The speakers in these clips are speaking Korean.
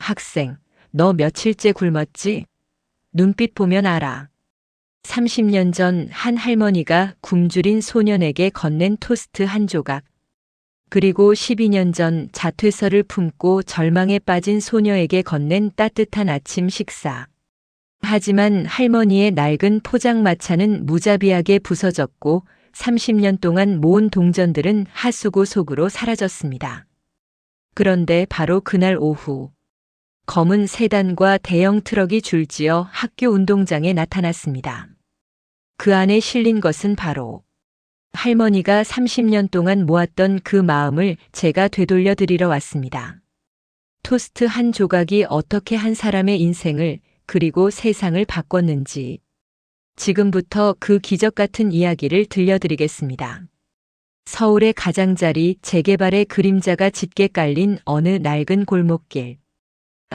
학생, 너 며칠째 굶었지? 눈빛 보면 알아. 30년 전 한 할머니가 굶주린 소년에게 건넨 토스트 한 조각. 그리고 12년 전 자퇴서를 품고 절망에 빠진 소녀에게 건넨 따뜻한 아침 식사. 하지만 할머니의 낡은 포장마차는 무자비하게 부서졌고 30년 동안 모은 동전들은 하수구 속으로 사라졌습니다. 그런데 바로 그날 오후, 검은 세단과 대형 트럭이 줄지어 학교 운동장에 나타났습니다. 그 안에 실린 것은 바로 할머니가 30년 동안 모았던 그 마음을 제가 되돌려 드리러 왔습니다. 토스트 한 조각이 어떻게 한 사람의 인생을 그리고 세상을 바꿨는지 지금부터 그 기적 같은 이야기를 들려드리겠습니다. 서울의 가장자리 재개발의 그림자가 짙게 깔린 어느 낡은 골목길.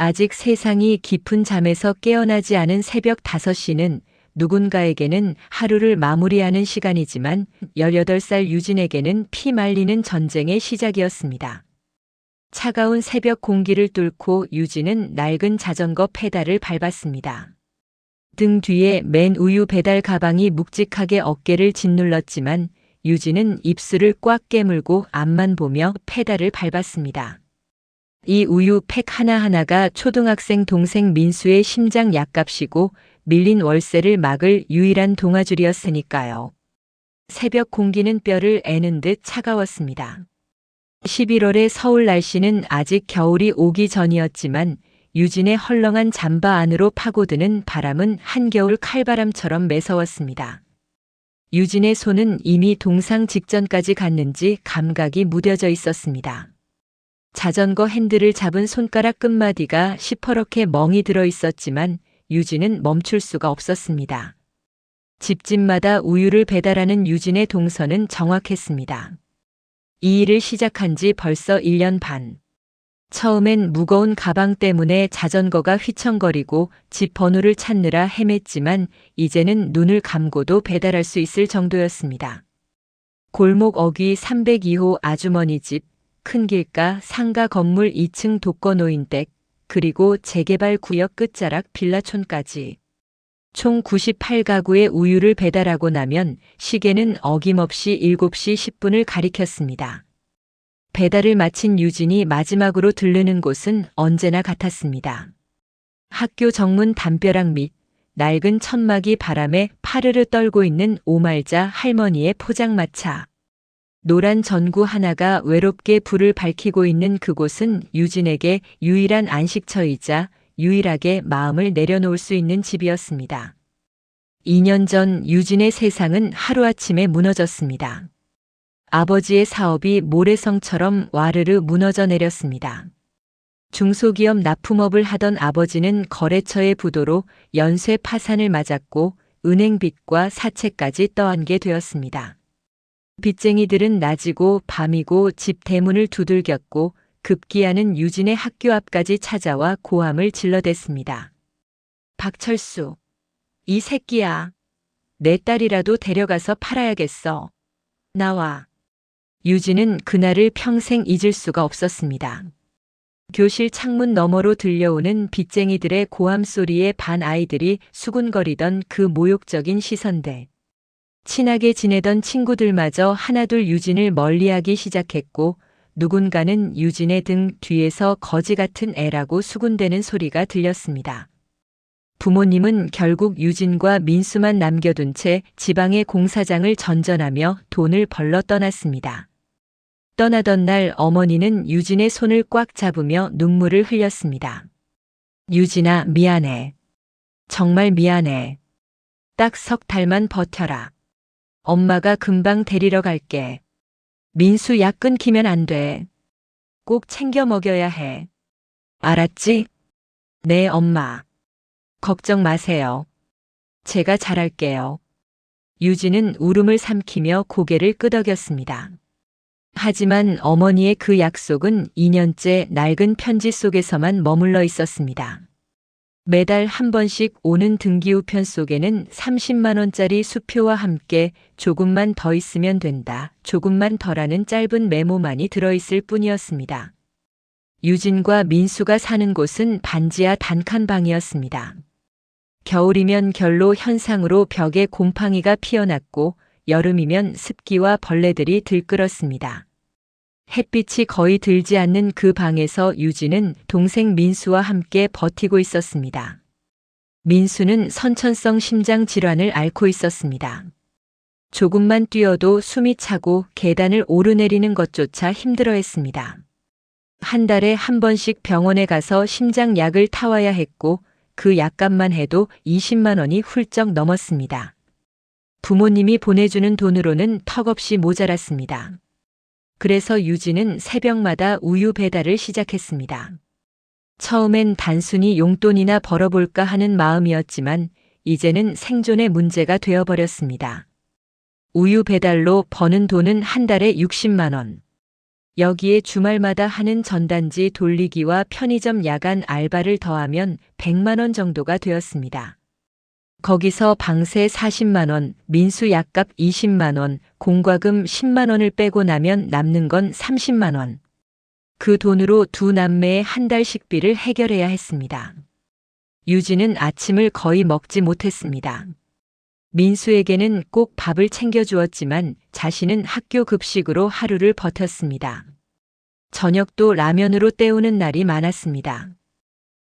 아직 세상이 깊은 잠에서 깨어나지 않은 새벽 5시는 누군가에게는 하루를 마무리하는 시간이지만 18살 유진에게는 피 말리는 전쟁의 시작이었습니다. 차가운 새벽 공기를 뚫고 유진은 낡은 자전거 페달을 밟았습니다. 등 뒤에 맨 우유 배달 가방이 묵직하게 어깨를 짓눌렀지만 유진은 입술을 꽉 깨물고 앞만 보며 페달을 밟았습니다. 이 우유 팩 하나하나가 초등학생 동생 민수의 심장 약값이고 밀린 월세를 막을 유일한 동아줄이었으니까요. 새벽 공기는 뼈를 애는 듯 차가웠습니다. 11월의 서울 날씨는 아직 겨울이 오기 전이었지만 유진의 헐렁한 잠바 안으로 파고드는 바람은 한겨울 칼바람처럼 매서웠습니다. 유진의 손은 이미 동상 직전까지 갔는지 감각이 무뎌져 있었습니다. 자전거 핸들을 잡은 손가락 끝마디가 시퍼렇게 멍이 들어 있었지만 유진은 멈출 수가 없었습니다. 집집마다 우유를 배달하는 유진의 동선은 정확했습니다. 이 일을 시작한 지 벌써 1년 반. 처음엔 무거운 가방 때문에 자전거가 휘청거리고 집 번호를 찾느라 헤맸지만 이제는 눈을 감고도 배달할 수 있을 정도였습니다. 골목 어귀 302호 아주머니 집, 큰 길가 상가 건물 2층 독거노인댁, 그리고 재개발 구역 끝자락 빌라촌까지. 총 98가구의 우유를 배달하고 나면 시계는 어김없이 7시 10분을 가리켰습니다. 배달을 마친 유진이 마지막으로 들르는 곳은 언제나 같았습니다. 학교 정문 담벼락 밑 낡은 천막이 바람에 파르르 떨고 있는 오말자 할머니의 포장마차. 노란 전구 하나가 외롭게 불을 밝히고 있는 그곳은 유진에게 유일한 안식처이자 유일하게 마음을 내려놓을 수 있는 집이었습니다. 2년 전 유진의 세상은 하루아침에 무너졌습니다. 아버지의 사업이 모래성처럼 와르르 무너져 내렸습니다. 중소기업 납품업을 하던 아버지는 거래처의 부도로 연쇄 파산을 맞았고 은행빚과 사채까지 떠안게 되었습니다. 빚쟁이들은 낮이고 밤이고 집 대문을 두들겼고 급기야는 유진의 학교 앞까지 찾아와 고함을 질러댔습니다. 박철수, 이 새끼야. 내 딸이라도 데려가서 팔아야겠어. 나와. 유진은 그날을 평생 잊을 수가 없었습니다. 교실 창문 너머로 들려오는 빚쟁이들의 고함 소리에 반 아이들이 수군거리던 그 모욕적인 시선들. 친하게 지내던 친구들마저 하나둘 유진을 멀리하기 시작했고 누군가는 유진의 등 뒤에서 거지 같은 애라고 수군대는 소리가 들렸습니다. 부모님은 결국 유진과 민수만 남겨둔 채 지방의 공사장을 전전하며 돈을 벌러 떠났습니다. 떠나던 날 어머니는 유진의 손을 꽉 잡으며 눈물을 흘렸습니다. 유진아, 미안해. 정말 미안해. 딱 3달만 버텨라. 엄마가 금방 데리러 갈게. 민수 약 끊기면 안 돼. 꼭 챙겨 먹여야 해. 알았지? 네, 엄마. 걱정 마세요. 제가 잘할게요. 유진은 울음을 삼키며 고개를 끄덕였습니다. 하지만 어머니의 그 약속은 2년째 낡은 편지 속에서만 머물러 있었습니다. 매달 한 번씩 오는 등기우편 속에는 30만 원짜리 수표와 함께 조금만 더 있으면 된다, 조금만 더라는 짧은 메모만이 들어있을 뿐이었습니다. 유진과 민수가 사는 곳은 반지하 단칸방이었습니다. 겨울이면 결로 현상으로 벽에 곰팡이가 피어났고 여름이면 습기와 벌레들이 들끓었습니다. 햇빛이 거의 들지 않는 그 방에서 유진은 동생 민수와 함께 버티고 있었습니다. 민수는 선천성 심장 질환을 앓고 있었습니다. 조금만 뛰어도 숨이 차고 계단을 오르내리는 것조차 힘들어했습니다. 한 달에 한 번씩 병원에 가서 심장약을 타와야 했고 그 약값만 해도 20만 원이 훌쩍 넘었습니다. 부모님이 보내주는 돈으로는 턱없이 모자랐습니다. 그래서 유진은 새벽마다 우유 배달을 시작했습니다. 처음엔 단순히 용돈이나 벌어볼까 하는 마음이었지만 이제는 생존의 문제가 되어버렸습니다. 우유 배달로 버는 돈은 한 달에 60만 원. 여기에 주말마다 하는 전단지 돌리기와 편의점 야간 알바를 더하면 100만 원 정도가 되었습니다. 거기서 방세 40만 원, 민수 약값 20만 원, 공과금 10만 원을 빼고 나면 남는 건 30만 원. 그 돈으로 두 남매의 한 달 식비를 해결해야 했습니다. 유진은 아침을 거의 먹지 못했습니다. 민수에게는 꼭 밥을 챙겨주었지만 자신은 학교 급식으로 하루를 버텼습니다. 저녁도 라면으로 때우는 날이 많았습니다.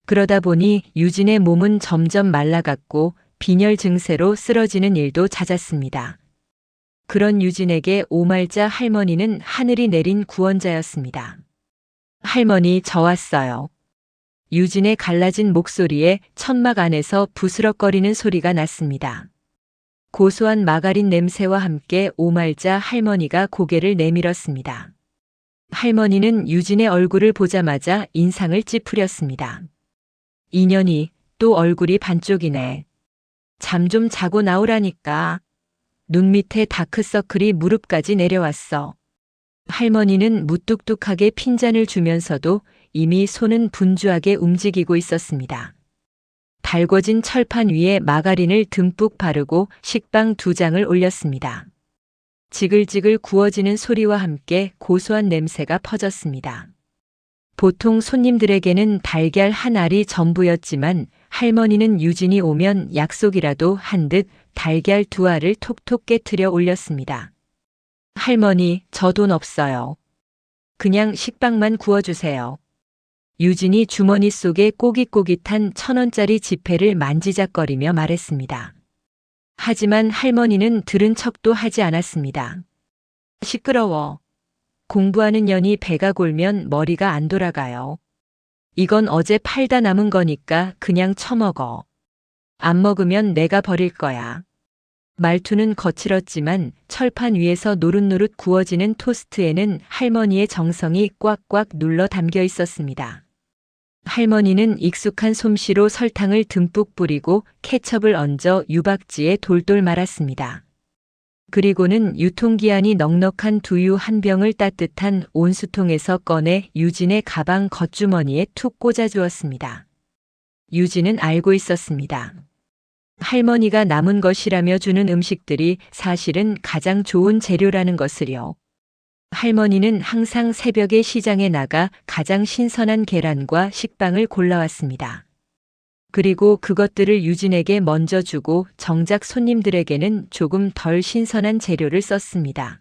그러다 보니 유진의 몸은 점점 말라갔고 빈혈 증세로 쓰러지는 일도 잦았습니다. 그런 유진에게 오말자 할머니는 하늘이 내린 구원자였습니다. 할머니, 저 왔어요. 유진의 갈라진 목소리에 천막 안에서 부스럭거리는 소리가 났습니다. 고소한 마가린 냄새와 함께 오말자 할머니가 고개를 내밀었습니다. 할머니는 유진의 얼굴을 보자마자 인상을 찌푸렸습니다. 인연이 또 얼굴이 반쪽이네. 잠 좀 자고 나오라니까. 눈 밑에 다크서클이 무릎까지 내려왔어. 할머니는 무뚝뚝하게 핀잔을 주면서도 이미 손은 분주하게 움직이고 있었습니다. 달궈진 철판 위에 마가린을 듬뿍 바르고 식빵 2장을 올렸습니다. 지글지글 구워지는 소리와 함께 고소한 냄새가 퍼졌습니다. 보통 손님들에게는 달걀 한 알이 전부였지만 할머니는 유진이 오면 약속이라도 한 듯 달걀 2알을 톡톡 깨트려 올렸습니다. 할머니, 저 돈 없어요. 그냥 식빵만 구워주세요. 유진이 주머니 속에 꼬깃꼬깃한 1,000원짜리 지폐를 만지작거리며 말했습니다. 하지만 할머니는 들은 척도 하지 않았습니다. 시끄러워. 공부하는 년이 배가 골면 머리가 안 돌아가요. 이건 어제 팔다 남은 거니까 그냥 처먹어. 안 먹으면 내가 버릴 거야. 말투는 거칠었지만 철판 위에서 노릇노릇 구워지는 토스트에는 할머니의 정성이 꽉꽉 눌러 담겨 있었습니다. 할머니는 익숙한 솜씨로 설탕을 듬뿍 뿌리고 케첩을 얹어 유박지에 돌돌 말았습니다. 그리고는 유통기한이 넉넉한 두유 한 병을 따뜻한 온수통에서 꺼내 유진의 가방 겉주머니에 툭 꽂아주었습니다. 유진은 알고 있었습니다. 할머니가 남은 것이라며 주는 음식들이 사실은 가장 좋은 재료라는 것을요. 할머니는 항상 새벽에 시장에 나가 가장 신선한 계란과 식빵을 골라왔습니다. 그리고 그것들을 유진에게 먼저 주고 정작 손님들에게는 조금 덜 신선한 재료를 썼습니다.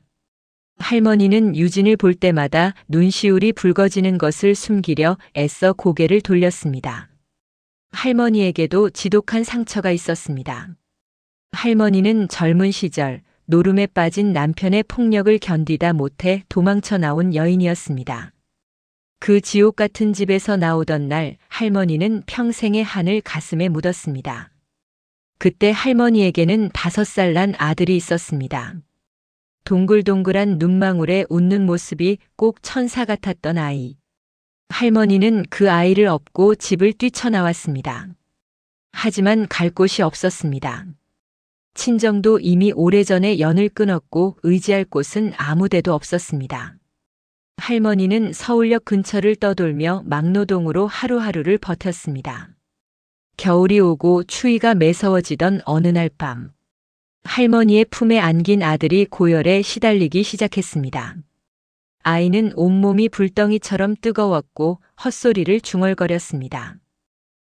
할머니는 유진을 볼 때마다 눈시울이 붉어지는 것을 숨기려 애써 고개를 돌렸습니다. 할머니에게도 지독한 상처가 있었습니다. 할머니는 젊은 시절 노름에 빠진 남편의 폭력을 견디다 못해 도망쳐 나온 여인이었습니다. 그 지옥 같은 집에서 나오던 날 할머니는 평생의 한을 가슴에 묻었습니다. 그때 할머니에게는 5살 난 아들이 있었습니다. 동글동글한 눈망울에 웃는 모습이 꼭 천사 같았던 아이. 할머니는 그 아이를 업고 집을 뛰쳐나왔습니다. 하지만 갈 곳이 없었습니다. 친정도 이미 오래전에 연을 끊었고 의지할 곳은 아무 데도 없었습니다. 할머니는 서울역 근처를 떠돌며 막노동으로 하루하루를 버텼습니다. 겨울이 오고 추위가 매서워지던 어느 날 밤, 할머니의 품에 안긴 아들이 고열에 시달리기 시작했습니다. 아이는 온몸이 불덩이처럼 뜨거웠고 헛소리를 중얼거렸습니다.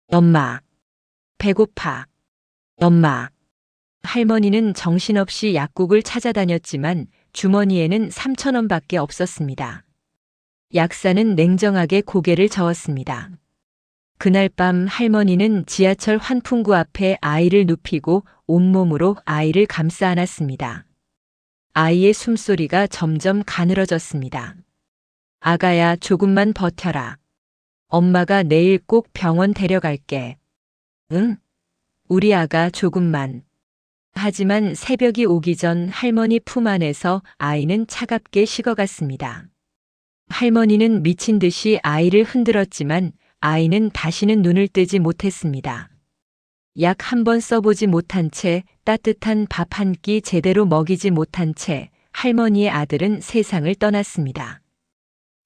엄마, 배고파. 엄마. 할머니는 정신없이 약국을 찾아다녔지만 주머니에는 3,000원밖에 없었습니다. 약사는 냉정하게 고개를 저었습니다. 그날 밤 할머니는 지하철 환풍구 앞에 아이를 눕히고 온몸으로 아이를 감싸 안았습니다. 아이의 숨소리가 점점 가늘어졌습니다. 아가야, 조금만 버텨라. 엄마가 내일 꼭 병원 데려갈게. 응? 우리 아가 조금만. 하지만 새벽이 오기 전 할머니 품 안에서 아이는 차갑게 식어갔습니다. 할머니는 미친 듯이 아이를 흔들었지만 아이는 다시는 눈을 뜨지 못했습니다. 약 한 번 써보지 못한 채, 따뜻한 밥 한 끼 제대로 먹이지 못한 채 할머니의 아들은 세상을 떠났습니다.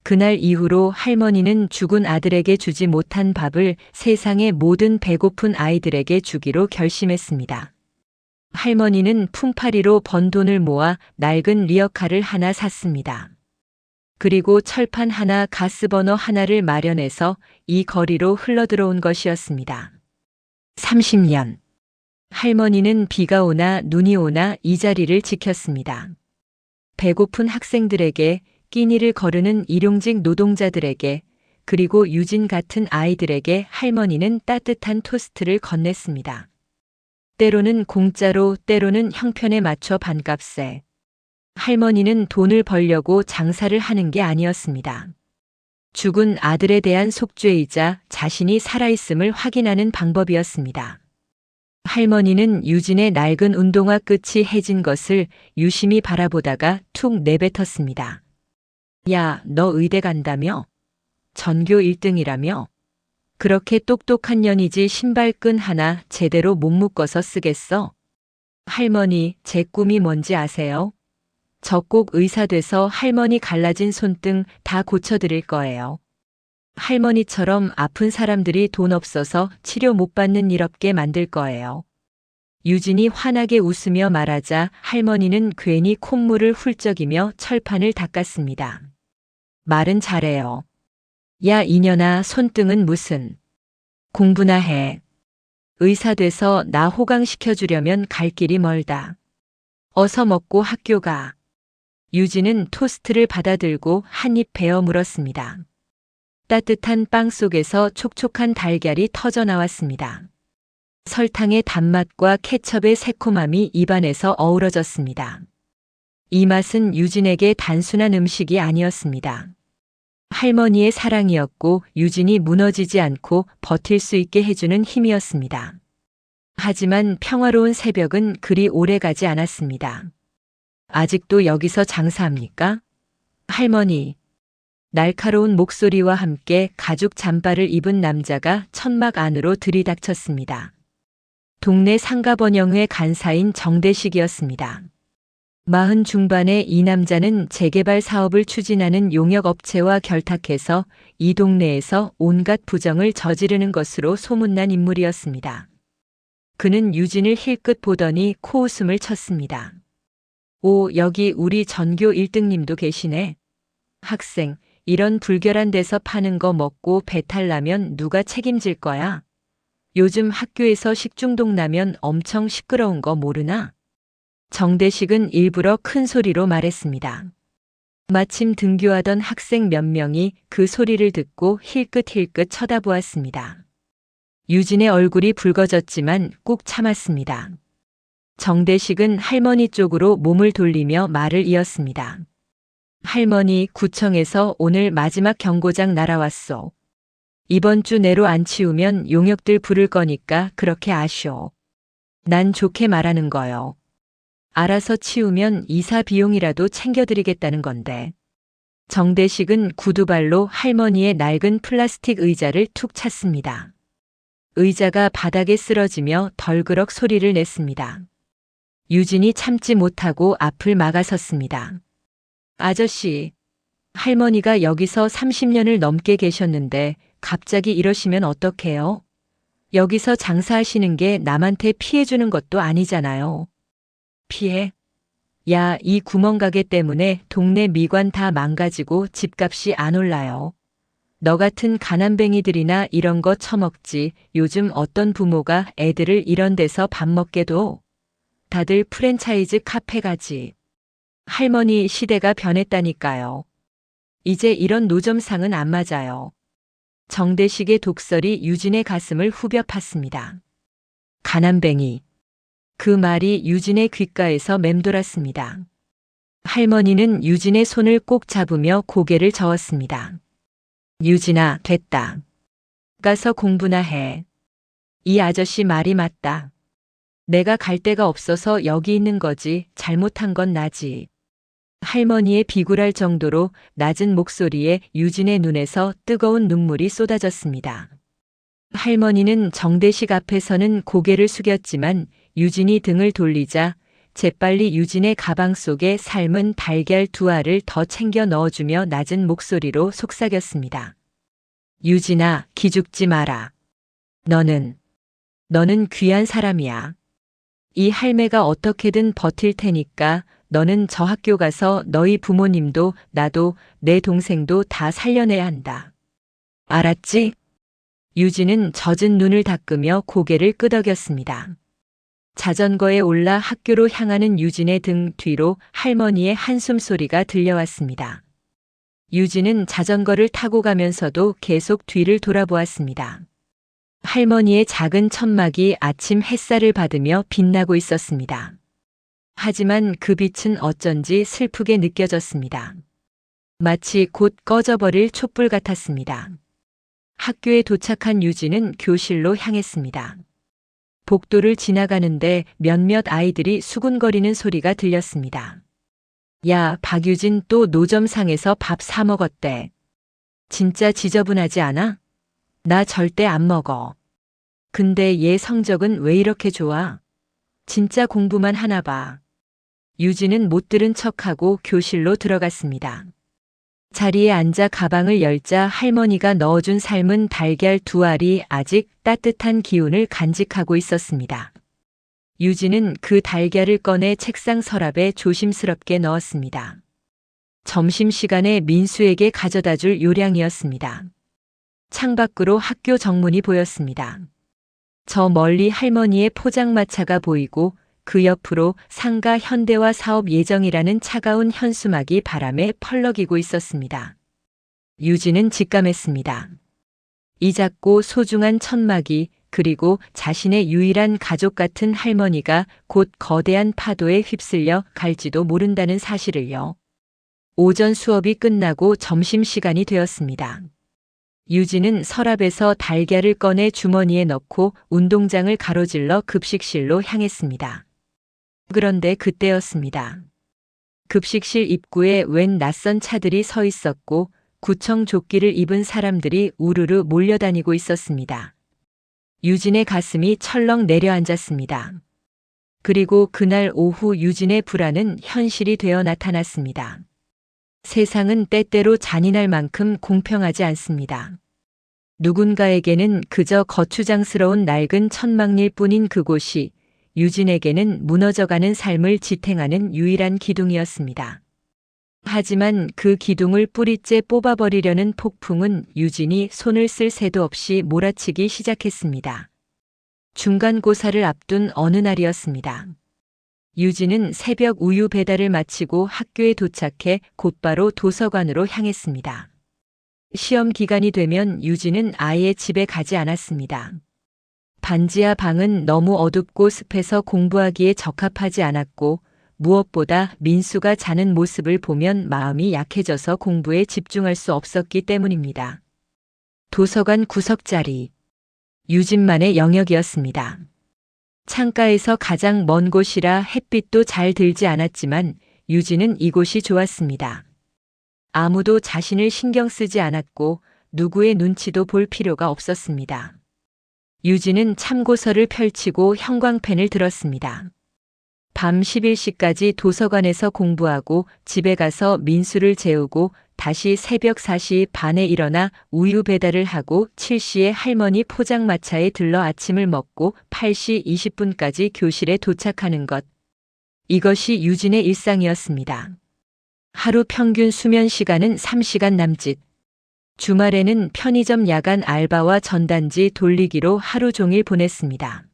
그날 이후로 할머니는 죽은 아들에게 주지 못한 밥을 세상의 모든 배고픈 아이들에게 주기로 결심했습니다. 할머니는 품팔이로 번 돈을 모아 낡은 리어카를 하나 샀습니다. 그리고 철판 하나, 가스버너 하나를 마련해서 이 거리로 흘러들어온 것이었습니다. 30년. 할머니는 비가 오나 눈이 오나 이 자리를 지켰습니다. 배고픈 학생들에게, 끼니를 거르는 일용직 노동자들에게, 그리고 유진 같은 아이들에게 할머니는 따뜻한 토스트를 건넸습니다. 때로는 공짜로, 때로는 형편에 맞춰 반값에. 할머니는 돈을 벌려고 장사를 하는 게 아니었습니다. 죽은 아들에 대한 속죄이자 자신이 살아있음을 확인하는 방법이었습니다. 할머니는 유진의 낡은 운동화 끝이 해진 것을 유심히 바라보다가 툭 내뱉었습니다. 야, 너 의대 간다며? 전교 1등이라며? 그렇게 똑똑한 년이지 신발끈 하나 제대로 못 묶어서 쓰겠어? 할머니, 제 꿈이 뭔지 아세요? 저 꼭 의사 돼서 할머니 갈라진 손등 다 고쳐드릴 거예요. 할머니처럼 아픈 사람들이 돈 없어서 치료 못 받는 일 없게 만들 거예요. 유진이 환하게 웃으며 말하자 할머니는 괜히 콧물을 훌쩍이며 철판을 닦았습니다. 말은 잘해요. 야, 이년아, 손등은 무슨. 공부나 해. 의사 돼서 나 호강시켜주려면 갈 길이 멀다. 어서 먹고 학교 가. 유진은 토스트를 받아들고 한 입 베어 물었습니다. 따뜻한 빵 속에서 촉촉한 달걀이 터져 나왔습니다. 설탕의 단맛과 케첩의 새콤함이 입안에서 어우러졌습니다. 이 맛은 유진에게 단순한 음식이 아니었습니다. 할머니의 사랑이었고 유진이 무너지지 않고 버틸 수 있게 해주는 힘이었습니다. 하지만 평화로운 새벽은 그리 오래 가지 않았습니다. 아직도 여기서 장사합니까? 할머니. 날카로운 목소리와 함께 가죽 잠바를 입은 남자가 천막 안으로 들이닥쳤습니다. 동네 상가번영회 간사인 정대식이었습니다. 40 중반의 이 남자는 재개발 사업을 추진하는 용역업체와 결탁해서 이 동네에서 온갖 부정을 저지르는 것으로 소문난 인물이었습니다. 그는 유진을 힐끗 보더니 코웃음을 쳤습니다. 오, 여기 우리 전교 1등님도 계시네. 학생, 이런 불결한 데서 파는 거 먹고 배탈 나면 누가 책임질 거야? 요즘 학교에서 식중독 나면 엄청 시끄러운 거 모르나? 정대식은 일부러 큰 소리로 말했습니다. 마침 등교하던 학생 몇 명이 그 소리를 듣고 힐끗힐끗 쳐다보았습니다. 유진의 얼굴이 붉어졌지만 꾹 참았습니다. 정대식은 할머니 쪽으로 몸을 돌리며 말을 이었습니다. 할머니, 구청에서 오늘 마지막 경고장 날아왔소. 이번 주 내로 안 치우면 용역들 부를 거니까 그렇게 아쇼. 난 좋게 말하는 거요. 알아서 치우면 이사 비용이라도 챙겨드리겠다는 건데. 정대식은 구두발로 할머니의 낡은 플라스틱 의자를 툭 찼습니다. 의자가 바닥에 쓰러지며 덜그럭 소리를 냈습니다. 유진이 참지 못하고 앞을 막아섰습니다. 아저씨, 할머니가 여기서 30년을 넘게 계셨는데 갑자기 이러시면 어떡해요? 여기서 장사하시는 게 남한테 피해 주는 것도 아니잖아요. 피해? 야, 이 구멍가게 때문에 동네 미관 다 망가지고 집값이 안 올라요. 너 같은 가난뱅이들이나 이런 거 처먹지. 요즘 어떤 부모가 애들을 이런 데서 밥 먹게 둬? 다들 프랜차이즈 카페 가지. 할머니 시대가 변했다니까요. 이제 이런 노점상은 안 맞아요. 정대식의 독설이 유진의 가슴을 후벼 팠습니다. 가난뱅이. 그 말이 유진의 귓가에서 맴돌았습니다. 할머니는 유진의 손을 꼭 잡으며 고개를 저었습니다. 유진아, 됐다. 가서 공부나 해. 이 아저씨 말이 맞다. 내가 갈 데가 없어서 여기 있는 거지. 잘못한 건 나지. 할머니의 비굴할 정도로 낮은 목소리에 유진의 눈에서 뜨거운 눈물이 쏟아졌습니다. 할머니는 정대식 앞에서는 고개를 숙였지만 유진이 등을 돌리자 재빨리 유진의 가방 속에 삶은 달걀 2알을 더 챙겨 넣어주며 낮은 목소리로 속삭였습니다. 유진아, 기죽지 마라. 너는 귀한 사람이야. 이 할매가 어떻게든 버틸 테니까 너는 저 학교 가서 너희 부모님도 나도 내 동생도 다 살려내야 한다. 알았지? 유진은 젖은 눈을 닦으며 고개를 끄덕였습니다. 자전거에 올라 학교로 향하는 유진의 등 뒤로 할머니의 한숨 소리가 들려왔습니다. 유진은 자전거를 타고 가면서도 계속 뒤를 돌아보았습니다. 할머니의 작은 천막이 아침 햇살을 받으며 빛나고 있었습니다. 하지만 그 빛은 어쩐지 슬프게 느껴졌습니다. 마치 곧 꺼져버릴 촛불 같았습니다. 학교에 도착한 유진은 교실로 향했습니다. 복도를 지나가는데 몇몇 아이들이 수군거리는 소리가 들렸습니다. 야, 박유진 또 노점상에서 밥 사 먹었대. 진짜 지저분하지 않아? 나 절대 안 먹어. 근데 얘 성적은 왜 이렇게 좋아? 진짜 공부만 하나 봐. 유진은 못 들은 척하고 교실로 들어갔습니다. 자리에 앉아 가방을 열자 할머니가 넣어준 삶은 달걀 2알이 아직 따뜻한 기운을 간직하고 있었습니다. 유진은 그 달걀을 꺼내 책상 서랍에 조심스럽게 넣었습니다. 점심시간에 민수에게 가져다 줄 요량이었습니다. 창밖으로 학교 정문이 보였습니다. 저 멀리 할머니의 포장마차가 보이고 그 옆으로 상가 현대화 사업 예정이라는 차가운 현수막이 바람에 펄럭이고 있었습니다. 유진은 직감했습니다. 이 작고 소중한 천막이 그리고 자신의 유일한 가족 같은 할머니가 곧 거대한 파도에 휩쓸려 갈지도 모른다는 사실을요. 오전 수업이 끝나고 점심시간이 되었습니다. 유진은 서랍에서 달걀을 꺼내 주머니에 넣고 운동장을 가로질러 급식실로 향했습니다. 그런데 그때였습니다. 급식실 입구에 웬 낯선 차들이 서 있었고 구청 조끼를 입은 사람들이 우르르 몰려다니고 있었습니다. 유진의 가슴이 철렁 내려앉았습니다. 그리고 그날 오후 유진의 불안은 현실이 되어 나타났습니다. 세상은 때때로 잔인할 만큼 공평하지 않습니다. 누군가에게는 그저 거추장스러운 낡은 천막일 뿐인 그곳이 유진에게는 무너져가는 삶을 지탱하는 유일한 기둥이었습니다. 하지만 그 기둥을 뿌리째 뽑아버리려는 폭풍은 유진이 손을 쓸 새도 없이 몰아치기 시작했습니다. 중간고사를 앞둔 어느 날이었습니다. 유진은 새벽 우유 배달을 마치고 학교에 도착해 곧바로 도서관으로 향했습니다. 시험 기간이 되면 유진은 아예 집에 가지 않았습니다. 반지하 방은 너무 어둡고 습해서 공부하기에 적합하지 않았고 무엇보다 민수가 자는 모습을 보면 마음이 약해져서 공부에 집중할 수 없었기 때문입니다. 도서관 구석자리. 유진만의 영역이었습니다. 창가에서 가장 먼 곳이라 햇빛도 잘 들지 않았지만 유진은 이곳이 좋았습니다. 아무도 자신을 신경 쓰지 않았고 누구의 눈치도 볼 필요가 없었습니다. 유진은 참고서를 펼치고 형광펜을 들었습니다. 밤 11시까지 도서관에서 공부하고 집에 가서 민수를 재우고 다시 새벽 4시 반에 일어나 우유 배달을 하고 7시에 할머니 포장마차에 들러 아침을 먹고 8시 20분까지 교실에 도착하는 것. 이것이 유진의 일상이었습니다. 하루 평균 수면 시간은 3시간 남짓. 주말에는 편의점 야간 알바와 전단지 돌리기로 하루 종일 보냈습니다.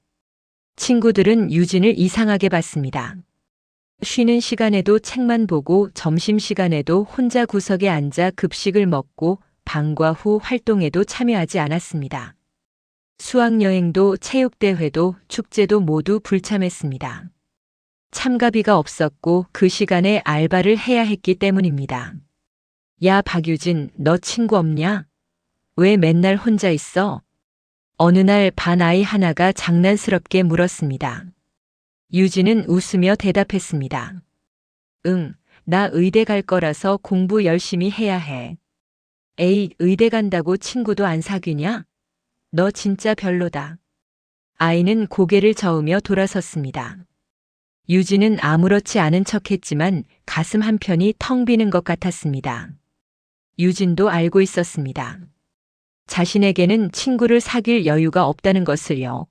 친구들은 유진을 이상하게 봤습니다. 쉬는 시간에도 책만 보고 점심시간에도 혼자 구석에 앉아 급식을 먹고 방과 후 활동에도 참여하지 않았습니다. 수학여행도 체육대회도 축제도 모두 불참했습니다. 참가비가 없었고 그 시간에 알바를 해야 했기 때문입니다. 야, 박유진, 너 친구 없냐? 왜 맨날 혼자 있어? 어느 날 반 아이 하나가 장난스럽게 물었습니다. 유진은 웃으며 대답했습니다. 응, 나 의대 갈 거라서 공부 열심히 해야 해. 에이, 의대 간다고 친구도 안 사귀냐? 너 진짜 별로다. 아이는 고개를 저으며 돌아섰습니다. 유진은 아무렇지 않은 척했지만 가슴 한편이 텅 비는 것 같았습니다. 유진도 알고 있었습니다. 자신에게는 친구를 사귈 여유가 없다는 것을요.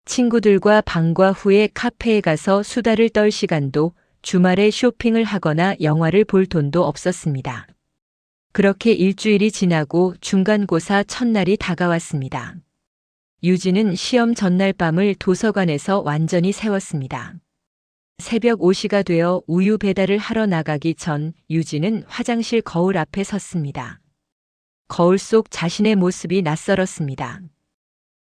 친구들과 방과 후에 카페에 가서 수다를 떨 시간도, 주말에 쇼핑을 하거나 영화를 볼 돈도 없었습니다. 그렇게 일주일이 지나고 중간고사 첫날이 다가왔습니다. 유진은 시험 전날 밤을 도서관에서 완전히 새웠습니다. 새벽 5시가 되어 우유 배달을 하러 나가기 전 유진은 화장실 거울 앞에 섰습니다. 거울 속 자신의 모습이 낯설었습니다.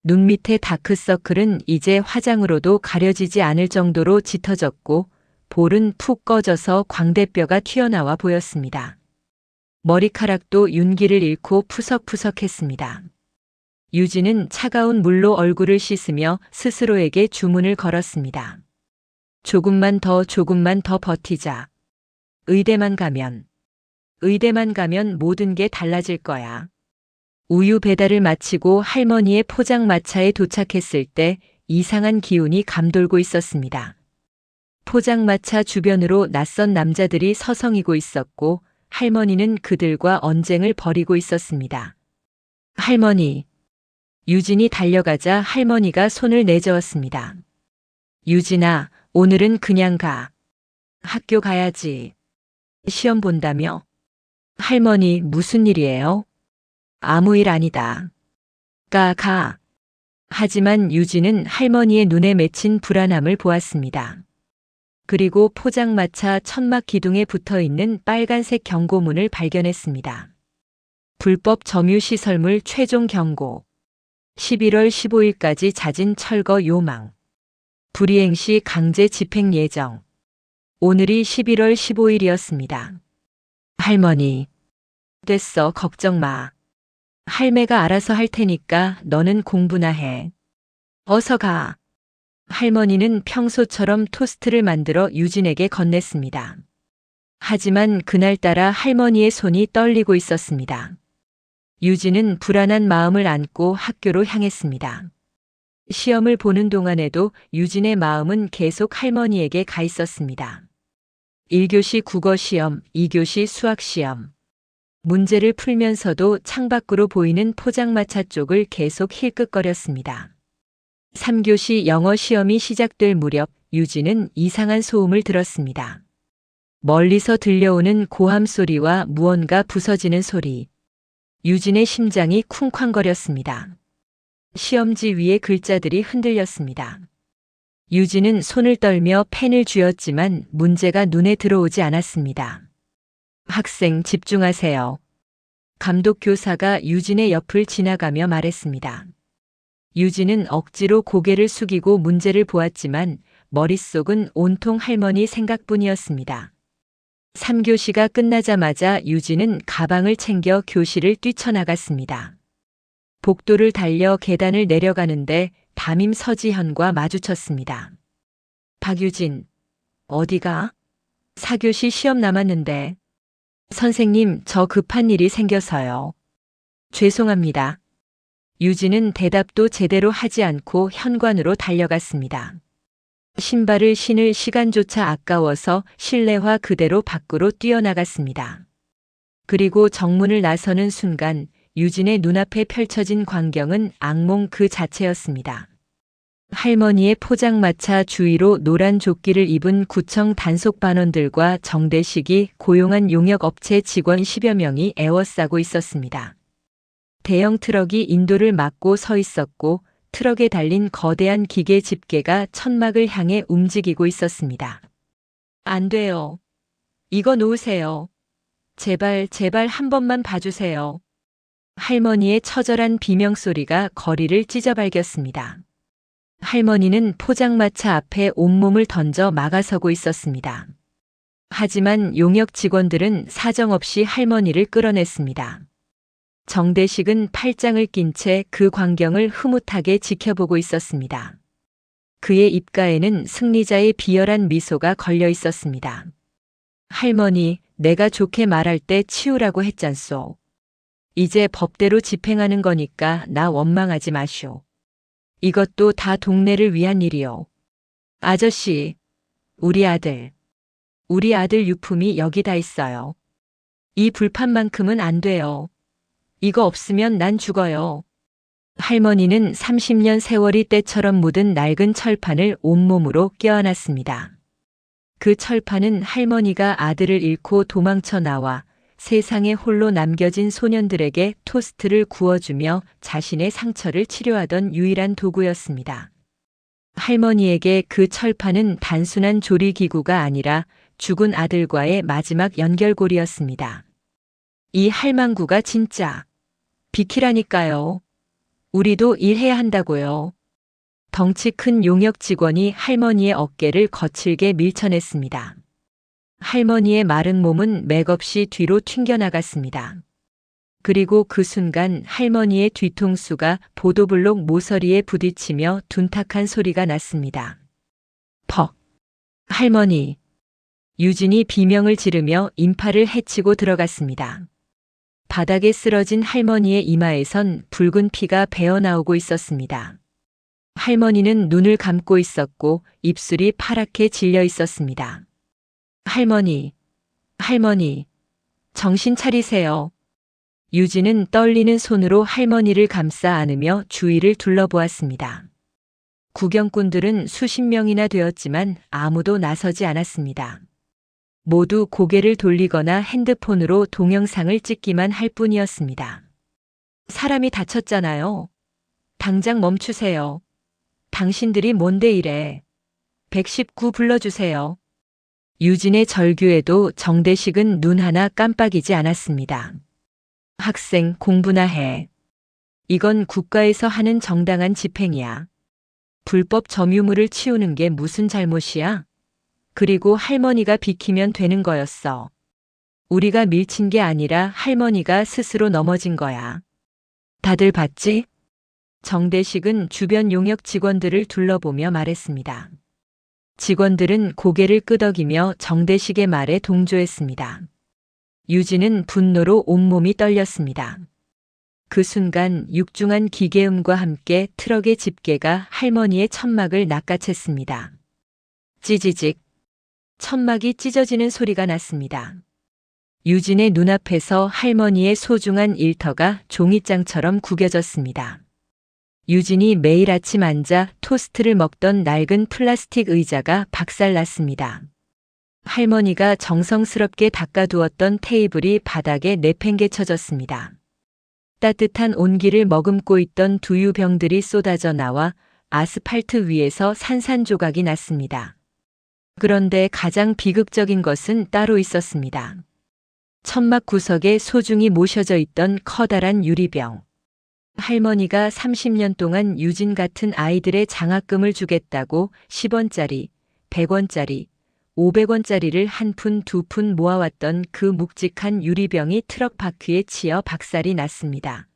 눈 밑의 다크서클은 이제 화장으로도 가려지지 않을 정도로 짙어졌고 볼은 푹 꺼져서 광대뼈가 튀어나와 보였습니다. 머리카락도 윤기를 잃고 푸석푸석했습니다. 유진은 차가운 물로 얼굴을 씻으며 스스로에게 주문을 걸었습니다. 조금만 더 버티자. 의대만 가면 모든 게 달라질 거야. 우유 배달을 마치고 할머니의 포장마차에 도착했을 때 이상한 기운이 감돌고 있었습니다. 포장마차 주변으로 낯선 남자들이 서성이고 있었고 할머니는 그들과 언쟁을 벌이고 있었습니다. 할머니. 유진이 달려가자 할머니가 손을 내저었습니다. 유진아, 오늘은 그냥 가. 학교 가야지. 시험 본다며? 할머니, 무슨 일이에요? 아무 일 아니다. 가. 하지만 유진은 할머니의 눈에 맺힌 불안함을 보았습니다. 그리고 포장마차 천막 기둥에 붙어 있는 빨간색 경고문을 발견했습니다. 불법 점유시설물 최종 경고. 11월 15일까지 자진 철거 요망. 불이행 시 강제 집행 예정. 오늘이 11월 15일이었습니다. 할머니. 됐어, 걱정 마. 할매가 알아서 할 테니까 너는 공부나 해. 어서 가. 할머니는 평소처럼 토스트를 만들어 유진에게 건넸습니다. 하지만 그날따라 할머니의 손이 떨리고 있었습니다. 유진은 불안한 마음을 안고 학교로 향했습니다. 시험을 보는 동안에도 유진의 마음은 계속 할머니에게 가 있었습니다. 1교시 국어시험, 2교시 수학시험. 문제를 풀면서도 창밖으로 보이는 포장마차 쪽을 계속 힐끗거렸습니다. 3교시 영어 시험이 시작될 무렵 유진은 이상한 소음을 들었습니다. 멀리서 들려오는 고함 소리와 무언가 부서지는 소리. 유진의 심장이 쿵쾅거렸습니다. 시험지 위의 글자들이 흔들렸습니다. 유진은 손을 떨며 펜을 쥐었지만 문제가 눈에 들어오지 않았습니다. 학생, 집중하세요. 감독 교사가 유진의 옆을 지나가며 말했습니다. 유진은 억지로 고개를 숙이고 문제를 보았지만 머릿속은 온통 할머니 생각뿐이었습니다. 3교시가 끝나자마자 유진은 가방을 챙겨 교실을 뛰쳐나갔습니다. 복도를 달려 계단을 내려가는데 담임 서지현과 마주쳤습니다. 박유진, 어디가? 4교시 시험 남았는데. 선생님, 저 급한 일이 생겨서요. 죄송합니다. 유진은 대답도 제대로 하지 않고 현관으로 달려갔습니다. 신발을 신을 시간조차 아까워서 실내화 그대로 밖으로 뛰어나갔습니다. 그리고 정문을 나서는 순간 유진의 눈앞에 펼쳐진 광경은 악몽 그 자체였습니다. 할머니의 포장마차 주위로 노란 조끼를 입은 구청 단속반원들과 정대식이 고용한 용역업체 직원 10여 명이 에워싸고 있었습니다. 대형 트럭이 인도를 막고 서 있었고 트럭에 달린 거대한 기계 집게가 천막을 향해 움직이고 있었습니다. 안 돼요. 이거 놓으세요. 제발, 제발 한 번만 봐주세요. 할머니의 처절한 비명소리가 거리를 찢어발겼습니다. 할머니는 포장마차 앞에 온몸을 던져 막아서고 있었습니다. 하지만 용역 직원들은 사정없이 할머니를 끌어냈습니다. 정대식은 팔짱을 낀 채 그 광경을 흐뭇하게 지켜보고 있었습니다. 그의 입가에는 승리자의 비열한 미소가 걸려 있었습니다. 할머니, 내가 좋게 말할 때 치우라고 했잖소. 이제 법대로 집행하는 거니까 나 원망하지 마쇼. 이것도 다 동네를 위한 일이요. 아저씨, 우리 아들 유품이 여기 다 있어요. 이 불판만큼은 안 돼요. 이거 없으면 난 죽어요. 할머니는 30년 세월이 때처럼 묻은 낡은 철판을 온몸으로 껴안았습니다. 그 철판은 할머니가 아들을 잃고 도망쳐 나와 세상에 홀로 남겨진 소년들에게 토스트를 구워주며 자신의 상처를 치료하던 유일한 도구였습니다. 할머니에게 그 철판은 단순한 조리기구가 아니라 죽은 아들과의 마지막 연결고리였습니다. 이 할망구가 진짜 비키라니까요. 우리도 일해야 한다고요. 덩치 큰 용역 직원이 할머니의 어깨를 거칠게 밀쳐냈습니다. 할머니의 마른 몸은 맥없이 뒤로 튕겨나갔습니다. 그리고 그 순간 할머니의 뒤통수가 보도블록 모서리에 부딪히며 둔탁한 소리가 났습니다. 퍽! 할머니! 유진이 비명을 지르며 인파를 헤치고 들어갔습니다. 바닥에 쓰러진 할머니의 이마에선 붉은 피가 배어나오고 있었습니다. 할머니는 눈을 감고 있었고 입술이 파랗게 질려 있었습니다. 할머니, 정신 차리세요. 유진은 떨리는 손으로 할머니를 감싸 안으며 주위를 둘러보았습니다. 구경꾼들은 수십 명이나 되었지만 아무도 나서지 않았습니다. 모두 고개를 돌리거나 핸드폰으로 동영상을 찍기만 할 뿐이었습니다. 사람이 다쳤잖아요. 당장 멈추세요. 당신들이 뭔데 이래. 119 불러주세요. 유진의 절규에도 정대식은 눈 하나 깜빡이지 않았습니다. 학생, 공부나 해. 이건 국가에서 하는 정당한 집행이야. 불법 점유물을 치우는 게 무슨 잘못이야? 그리고 할머니가 비키면 되는 거였어. 우리가 밀친 게 아니라 할머니가 스스로 넘어진 거야. 다들 봤지? 정대식은 주변 용역 직원들을 둘러보며 말했습니다. 직원들은 고개를 끄덕이며 정대식의 말에 동조했습니다. 유진은 분노로 온몸이 떨렸습니다. 그 순간 육중한 기계음과 함께 트럭의 집게가 할머니의 천막을 낚아챘습니다. 찌지직. 천막이 찢어지는 소리가 났습니다. 유진의 눈앞에서 할머니의 소중한 일터가 종이장처럼 구겨졌습니다. 유진이 매일 아침 앉아 토스트를 먹던 낡은 플라스틱 의자가 박살났습니다. 할머니가 정성스럽게 닦아두었던 테이블이 바닥에 내팽개쳐졌습니다. 따뜻한 온기를 머금고 있던 두유병들이 쏟아져 나와 아스팔트 위에서 산산조각이 났습니다. 그런데 가장 비극적인 것은 따로 있었습니다. 천막 구석에 소중히 모셔져 있던 커다란 유리병. 할머니가 30년 동안 유진 같은 아이들의 장학금을 주겠다고 10원짜리, 100원짜리, 500원짜리를 한 푼, 두 푼 모아왔던 그 묵직한 유리병이 트럭 바퀴에 치여 박살이 났습니다.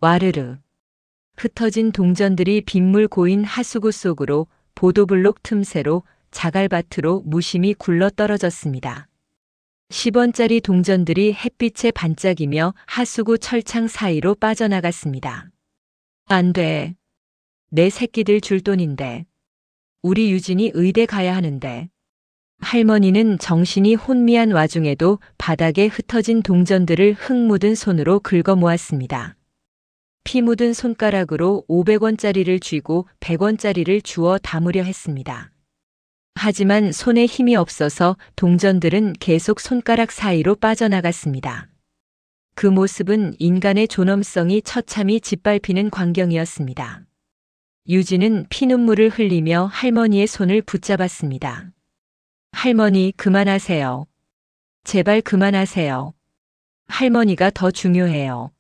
와르르. 흩어진 동전들이 빗물 고인 하수구 속으로 보도블록 틈새로 자갈밭으로 무심히 굴러 떨어졌습니다. 10원짜리 동전들이 햇빛에 반짝이며 하수구 철창 사이로 빠져나갔습니다. 안 돼. 내 새끼들 줄 돈인데. 우리 유진이 의대 가야 하는데. 할머니는 정신이 혼미한 와중에도 바닥에 흩어진 동전들을 흙 묻은 손으로 긁어 모았습니다. 피 묻은 손가락으로 500원짜리를 쥐고 100원짜리를 주워 담으려 했습니다. 하지만 손에 힘이 없어서 동전들은 계속 손가락 사이로 빠져나갔습니다. 그 모습은 인간의 존엄성이 처참히 짓밟히는 광경이었습니다. 유진은 피눈물을 흘리며 할머니의 손을 붙잡았습니다. 할머니, 그만하세요. 제발 그만하세요. 할머니가 더 중요해요.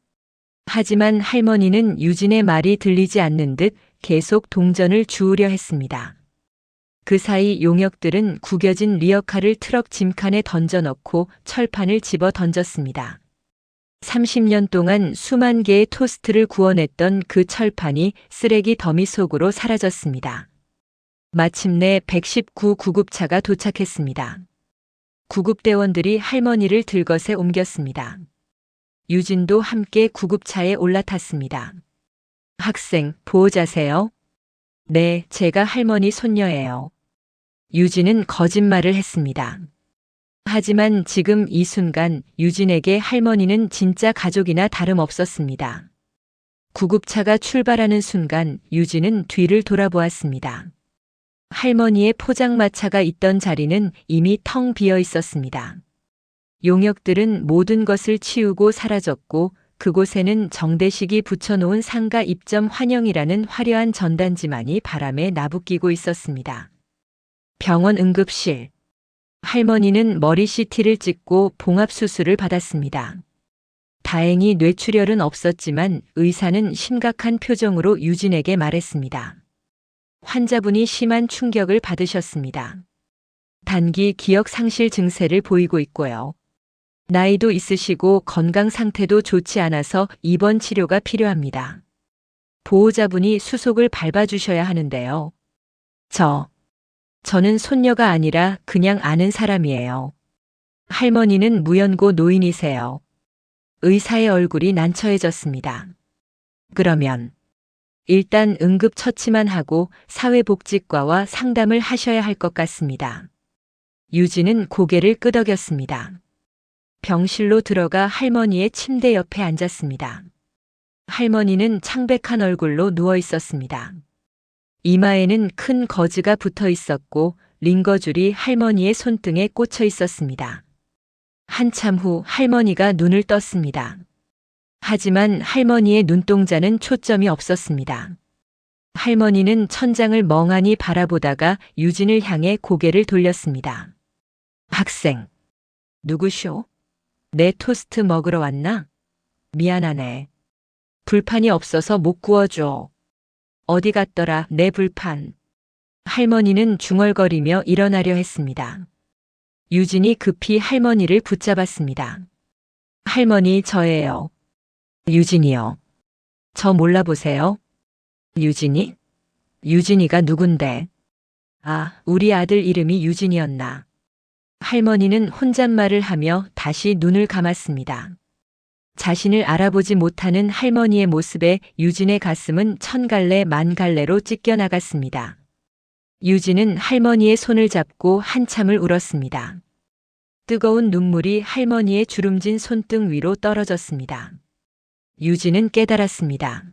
하지만 할머니는 유진의 말이 들리지 않는 듯 계속 동전을 주우려 했습니다. 그 사이 용역들은 구겨진 리어카를 트럭 짐칸에 던져넣고 철판을 집어 던졌습니다. 30년 동안 수만 개의 토스트를 구워냈던 그 철판이 쓰레기 더미 속으로 사라졌습니다. 마침내 119 구급차가 도착했습니다. 구급대원들이 할머니를 들것에 옮겼습니다. 유진도 함께 구급차에 올라탔습니다. 학생, 보호자세요? 네, 제가 할머니 손녀예요. 유진은 거짓말을 했습니다. 하지만 지금 이 순간 유진에게 할머니는 진짜 가족이나 다름없었습니다. 구급차가 출발하는 순간 유진은 뒤를 돌아보았습니다. 할머니의 포장마차가 있던 자리는 이미 텅 비어 있었습니다. 용역들은 모든 것을 치우고 사라졌고 그곳에는 정대식이 붙여놓은 상가 입점 환영이라는 화려한 전단지만이 바람에 나부끼고 있었습니다. 병원 응급실. 할머니는 머리 CT를 찍고 봉합수술을 받았습니다. 다행히 뇌출혈은 없었지만 의사는 심각한 표정으로 유진에게 말했습니다. 환자분이 심한 충격을 받으셨습니다. 단기 기억 상실 증세를 보이고 있고요. 나이도 있으시고 건강 상태도 좋지 않아서 입원 치료가 필요합니다. 보호자분이 수속을 밟아주셔야 하는데요. 저는 손녀가 아니라 그냥 아는 사람이에요. 할머니는 무연고 노인이세요. 의사의 얼굴이 난처해졌습니다. 그러면 일단 응급처치만 하고 사회복지과와 상담을 하셔야 할 것 같습니다. 유진은 고개를 끄덕였습니다. 병실로 들어가 할머니의 침대 옆에 앉았습니다. 할머니는 창백한 얼굴로 누워 있었습니다. 이마에는 큰 거즈가 붙어 있었고 링거줄이 할머니의 손등에 꽂혀 있었습니다. 한참 후 할머니가 눈을 떴습니다. 하지만 할머니의 눈동자는 초점이 없었습니다. 할머니는 천장을 멍하니 바라보다가 유진을 향해 고개를 돌렸습니다. 학생, 누구쇼? 내 토스트 먹으러 왔나? 미안하네. 불판이 없어서 못 구워줘. 어디 갔더라, 내 불판. 할머니는 중얼거리며 일어나려 했습니다. 유진이 급히 할머니를 붙잡았습니다. 할머니, 저예요. 유진이요. 저 몰라보세요? 유진이? 유진이가 누군데? 아, 우리 아들 이름이 유진이었나. 할머니는 혼잣말을 하며 다시 눈을 감았습니다. 자신을 알아보지 못하는 할머니의 모습에 유진의 가슴은 천갈래 만갈래로 찢겨나갔습니다. 유진은 할머니의 손을 잡고 한참을 울었습니다. 뜨거운 눈물이 할머니의 주름진 손등 위로 떨어졌습니다. 유진은 깨달았습니다.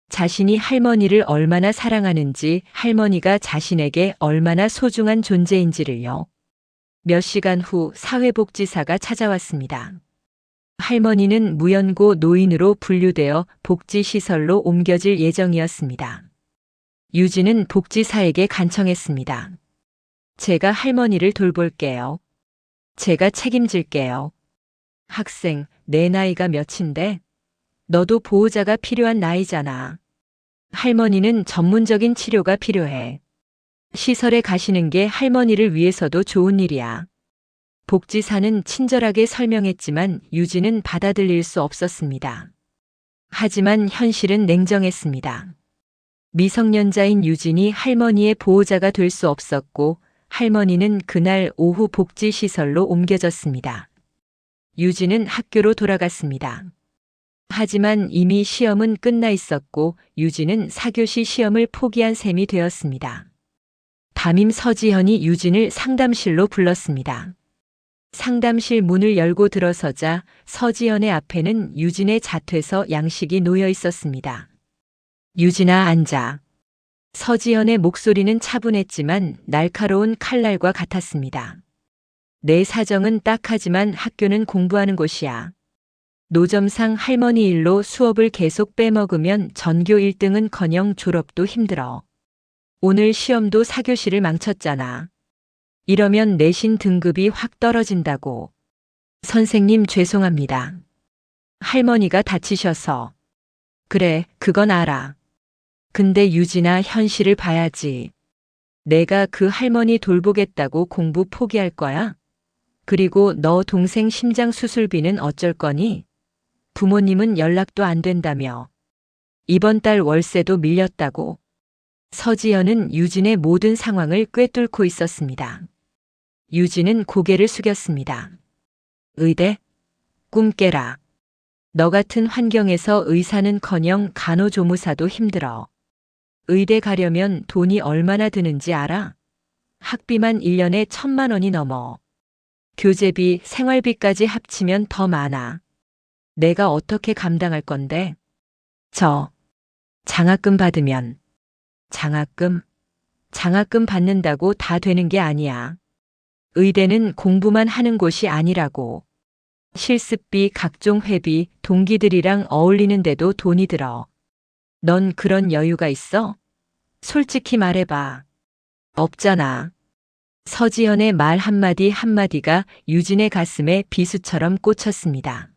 자신이 할머니를 얼마나 사랑하는지, 할머니가 자신에게 얼마나 소중한 존재인지를요. 몇 시간 후 사회복지사가 찾아왔습니다. 할머니는 무연고 노인으로 분류되어 복지시설로 옮겨질 예정이었습니다. 유진은 복지사에게 간청했습니다. 제가 할머니를 돌볼게요. 제가 책임질게요. 학생, 내 나이가 몇인데? 너도 보호자가 필요한 나이잖아. 할머니는 전문적인 치료가 필요해. 시설에 가시는 게 할머니를 위해서도 좋은 일이야. 복지사는 친절하게 설명했지만 유진은 받아들일 수 없었습니다. 하지만 현실은 냉정했습니다. 미성년자인 유진이 할머니의 보호자가 될 수 없었고 할머니는 그날 오후 복지시설로 옮겨졌습니다. 유진은 학교로 돌아갔습니다. 하지만 이미 시험은 끝나 있었고 유진은 4교시 시험을 포기한 셈이 되었습니다. 담임 서지현이 유진을 상담실로 불렀습니다. 상담실 문을 열고 들어서자 서지연의 앞에는 유진의 자퇴서 양식이 놓여 있었습니다. 유진아, 앉아. 서지연의 목소리는 차분했지만 날카로운 칼날과 같았습니다. 내 사정은 딱하지만 학교는 공부하는 곳이야. 노점상 할머니 일로 수업을 계속 빼먹으면 전교 1등은커녕 졸업도 힘들어. 오늘 시험도 4교시를 망쳤잖아. 이러면 내신 등급이 확 떨어진다고. 선생님, 죄송합니다. 할머니가 다치셔서. 그래, 그건 알아. 근데 유진아, 현실을 봐야지. 내가 그 할머니 돌보겠다고 공부 포기할 거야? 그리고 너 동생 심장 수술비는 어쩔 거니? 부모님은 연락도 안 된다며. 이번 달 월세도 밀렸다고. 서지연은 유진의 모든 상황을 꿰뚫고 있었습니다. 유진은 고개를 숙였습니다. 의대? 꿈 깨라. 너 같은 환경에서 의사는커녕 간호조무사도 힘들어. 의대 가려면 돈이 얼마나 드는지 알아? 학비만 1년에 1,000만 원이 넘어. 교재비, 생활비까지 합치면 더 많아. 내가 어떻게 감당할 건데? 장학금 받으면. 장학금 받는다고 다 되는 게 아니야. 의대는 공부만 하는 곳이 아니라고. 실습비, 각종 회비, 동기들이랑 어울리는데도 돈이 들어. 넌 그런 여유가 있어? 솔직히 말해봐. 없잖아. 서지연의 말 한마디 한마디가 유진의 가슴에 비수처럼 꽂혔습니다.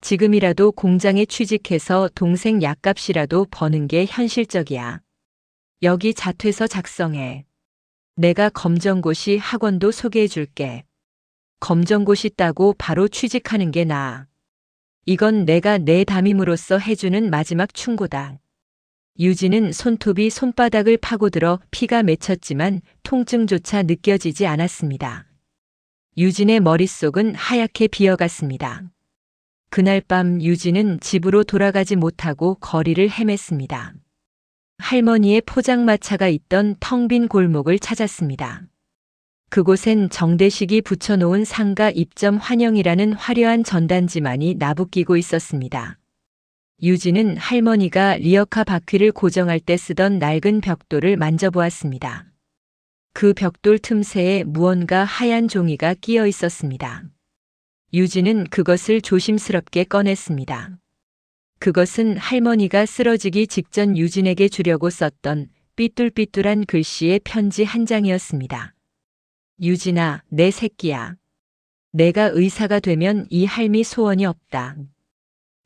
지금이라도 공장에 취직해서 동생 약값이라도 버는 게 현실적이야. 여기 자퇴서 작성해. 내가 검정고시 학원도 소개해 줄게. 검정고시 따고 바로 취직하는 게 나아. 이건 내가 내 담임으로서 해주는 마지막 충고다. 유진은 손톱이 손바닥을 파고들어 피가 맺혔지만 통증조차 느껴지지 않았습니다. 유진의 머릿속은 하얗게 비어갔습니다. 그날 밤 유진은 집으로 돌아가지 못하고 거리를 헤맸습니다. 할머니의 포장마차가 있던 텅 빈 골목을 찾았습니다. 그곳엔 정대식이 붙여놓은 상가 입점 환영이라는 화려한 전단지만이 나부끼고 있었습니다. 유진은 할머니가 리어카 바퀴를 고정할 때 쓰던 낡은 벽돌을 만져보았습니다. 그 벽돌 틈새에 무언가 하얀 종이가 끼어 있었습니다. 유진은 그것을 조심스럽게 꺼냈습니다. 그것은 할머니가 쓰러지기 직전 유진에게 주려고 썼던 삐뚤삐뚤한 글씨의 편지 한 장이었습니다. 유진아, 내 새끼야. 내가 의사가 되면 이 할미 소원이 없다.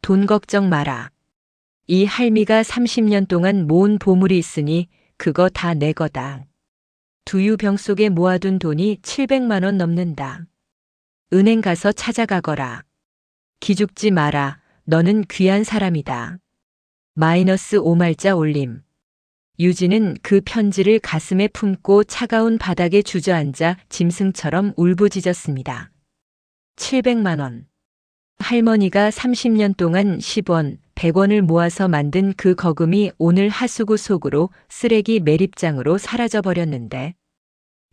돈 걱정 마라. 이 할미가 30년 동안 모은 보물이 있으니 그거 다 내 거다. 두유병 속에 모아둔 돈이 700만 원 넘는다. 은행 가서 찾아가거라. 기죽지 마라. 너는 귀한 사람이다. 마이너스 5말자 올림. 유진은 그 편지를 가슴에 품고 차가운 바닥에 주저앉아 짐승처럼 울부짖었습니다. 700만 원. 할머니가 30년 동안 10원, 100원을 모아서 만든 그 거금이 오늘 하수구 속으로 쓰레기 매립장으로 사라져버렸는데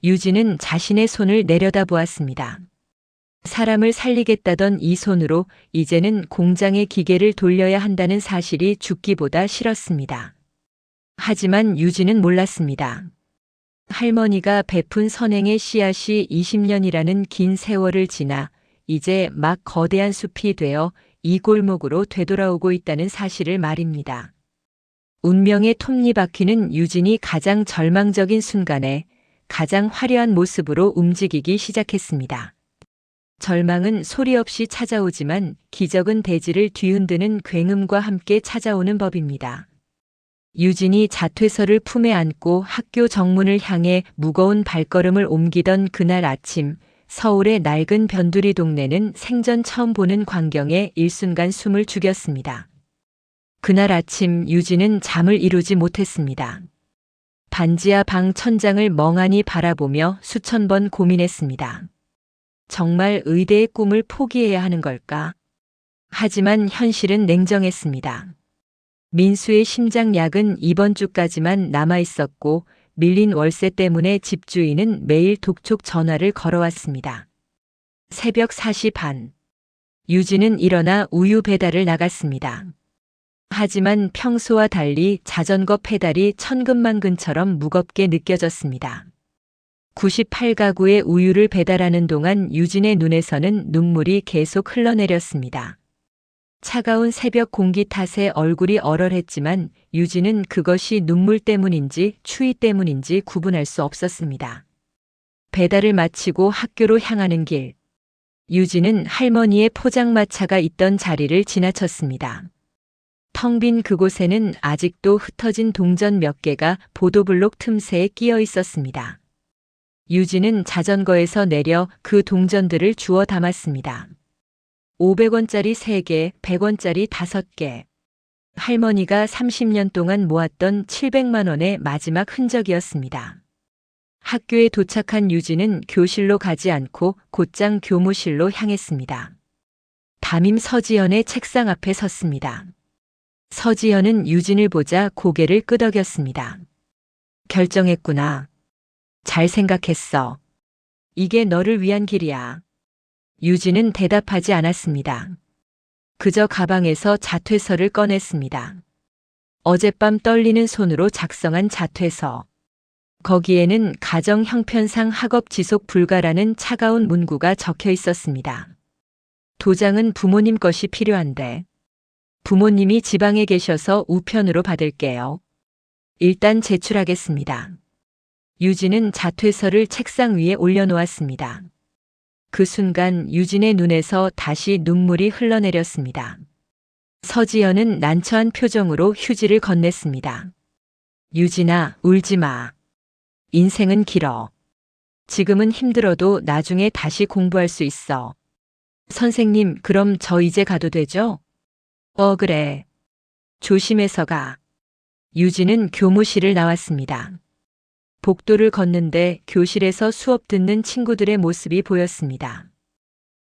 유진은 자신의 손을 내려다보았습니다. 사람을 살리겠다던 이 손으로 이제는 공장의 기계를 돌려야 한다는 사실이 죽기보다 싫었습니다. 하지만 유진은 몰랐습니다. 할머니가 베푼 선행의 씨앗이 20년이라는 긴 세월을 지나 이제 막 거대한 숲이 되어 이 골목으로 되돌아오고 있다는 사실을 말입니다. 운명의 톱니바퀴는 유진이 가장 절망적인 순간에 가장 화려한 모습으로 움직이기 시작했습니다. 절망은 소리 없이 찾아오지만 기적은 대지를 뒤흔드는 굉음과 함께 찾아오는 법입니다. 유진이 자퇴서를 품에 안고 학교 정문을 향해 무거운 발걸음을 옮기던 그날 아침, 서울의 낡은 변두리 동네는 생전 처음 보는 광경에 일순간 숨을 죽였습니다. 그날 아침 유진은 잠을 이루지 못했습니다. 반지하 방 천장을 멍하니 바라보며 수천 번 고민했습니다. 정말 의대의 꿈을 포기해야 하는 걸까? 하지만 현실은 냉정했습니다. 민수의 심장약은 이번 주까지만 남아 있었고 밀린 월세 때문에 집주인은 매일 독촉 전화를 걸어왔습니다. 새벽 4시 반. 유진은 일어나 우유 배달을 나갔습니다. 하지만 평소와 달리 자전거 페달이 천근만근처럼 무겁게 느껴졌습니다. 98가구의 우유를 배달하는 동안 유진의 눈에서는 눈물이 계속 흘러내렸습니다. 차가운 새벽 공기 탓에 얼굴이 얼얼했지만 유진은 그것이 눈물 때문인지 추위 때문인지 구분할 수 없었습니다. 배달을 마치고 학교로 향하는 길. 유진은 할머니의 포장마차가 있던 자리를 지나쳤습니다. 텅 빈 그곳에는 아직도 흩어진 동전 몇 개가 보도블록 틈새에 끼어 있었습니다. 유진은 자전거에서 내려 그 동전들을 주워 담았습니다. 500원짜리 3개, 100원짜리 5개. 할머니가 30년 동안 모았던 700만 원의 마지막 흔적이었습니다. 학교에 도착한 유진은 교실로 가지 않고 곧장 교무실로 향했습니다. 담임 서지연의 책상 앞에 섰습니다. 서지연은 유진을 보자 고개를 끄덕였습니다. 결정했구나. 잘 생각했어. 이게 너를 위한 길이야. 유진은 대답하지 않았습니다. 그저 가방에서 자퇴서를 꺼냈습니다. 어젯밤 떨리는 손으로 작성한 자퇴서. 거기에는 가정 형편상 학업 지속 불가라는 차가운 문구가 적혀 있었습니다. 도장은 부모님 것이 필요한데. 부모님이 지방에 계셔서 우편으로 받을게요. 일단 제출하겠습니다. 유진은 자퇴서를 책상 위에 올려놓았습니다. 그 순간 유진의 눈에서 다시 눈물이 흘러내렸습니다. 서지연은 난처한 표정으로 휴지를 건넸습니다. 유진아, 울지 마. 인생은 길어. 지금은 힘들어도 나중에 다시 공부할 수 있어. 선생님, 그럼 저 이제 가도 되죠? 그래. 조심해서 가. 유진은 교무실을 나왔습니다. 복도를 걷는데 교실에서 수업 듣는 친구들의 모습이 보였습니다.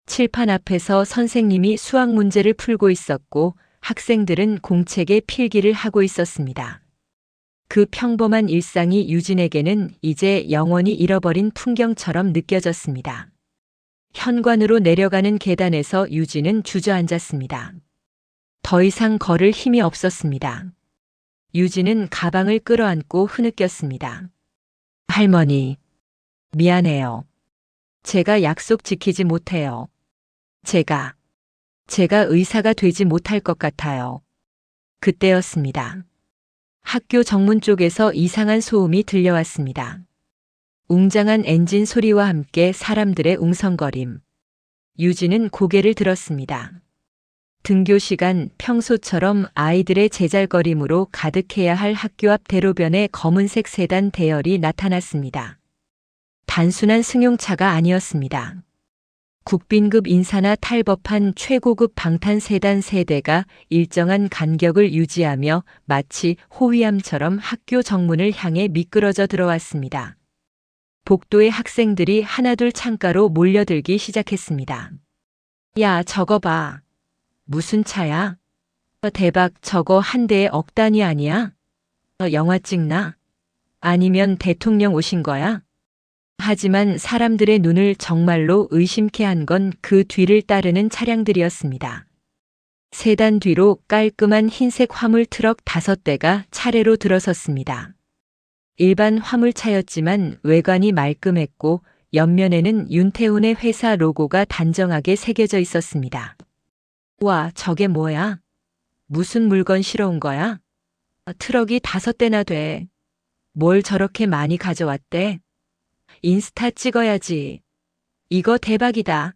칠판 앞에서 선생님이 수학 문제를 풀고 있었고 학생들은 공책에 필기를 하고 있었습니다. 그 평범한 일상이 유진에게는 이제 영원히 잃어버린 풍경처럼 느껴졌습니다. 현관으로 내려가는 계단에서 유진은 주저앉았습니다. 더 이상 걸을 힘이 없었습니다. 유진은 가방을 끌어안고 흐느꼈습니다. 할머니, 미안해요. 제가 약속 지키지 못해요. 제가 의사가 되지 못할 것 같아요. 그때였습니다. 학교 정문 쪽에서 이상한 소음이 들려왔습니다. 웅장한 엔진 소리와 함께 사람들의 웅성거림. 유진은 고개를 들었습니다. 등교 시간 평소처럼 아이들의 제잘거림으로 가득해야 할 학교 앞 대로변에 검은색 세단 대열이 나타났습니다. 단순한 승용차가 아니었습니다. 국빈급 인사나 탈법한 최고급 방탄 세단 세대가 일정한 간격을 유지하며 마치 호위함처럼 학교 정문을 향해 미끄러져 들어왔습니다. 복도의 학생들이 하나둘 창가로 몰려들기 시작했습니다. 야, 저거 봐. 무슨 차야? 대박, 저거 한 대에 억 단위 아니야? 영화 찍나? 아니면 대통령 오신 거야? 하지만 사람들의 눈을 정말로 의심케 한 건 그 뒤를 따르는 차량들이었습니다. 세단 뒤로 깔끔한 흰색 화물 트럭 5대가 차례로 들어섰습니다. 일반 화물차였지만 외관이 말끔했고 옆면에는 윤태훈의 회사 로고가 단정하게 새겨져 있었습니다. 와, 저게 뭐야? 무슨 물건 실어온 거야? 트럭이 5대나 돼. 뭘 저렇게 많이 가져왔대? 인스타 찍어야지. 이거 대박이다.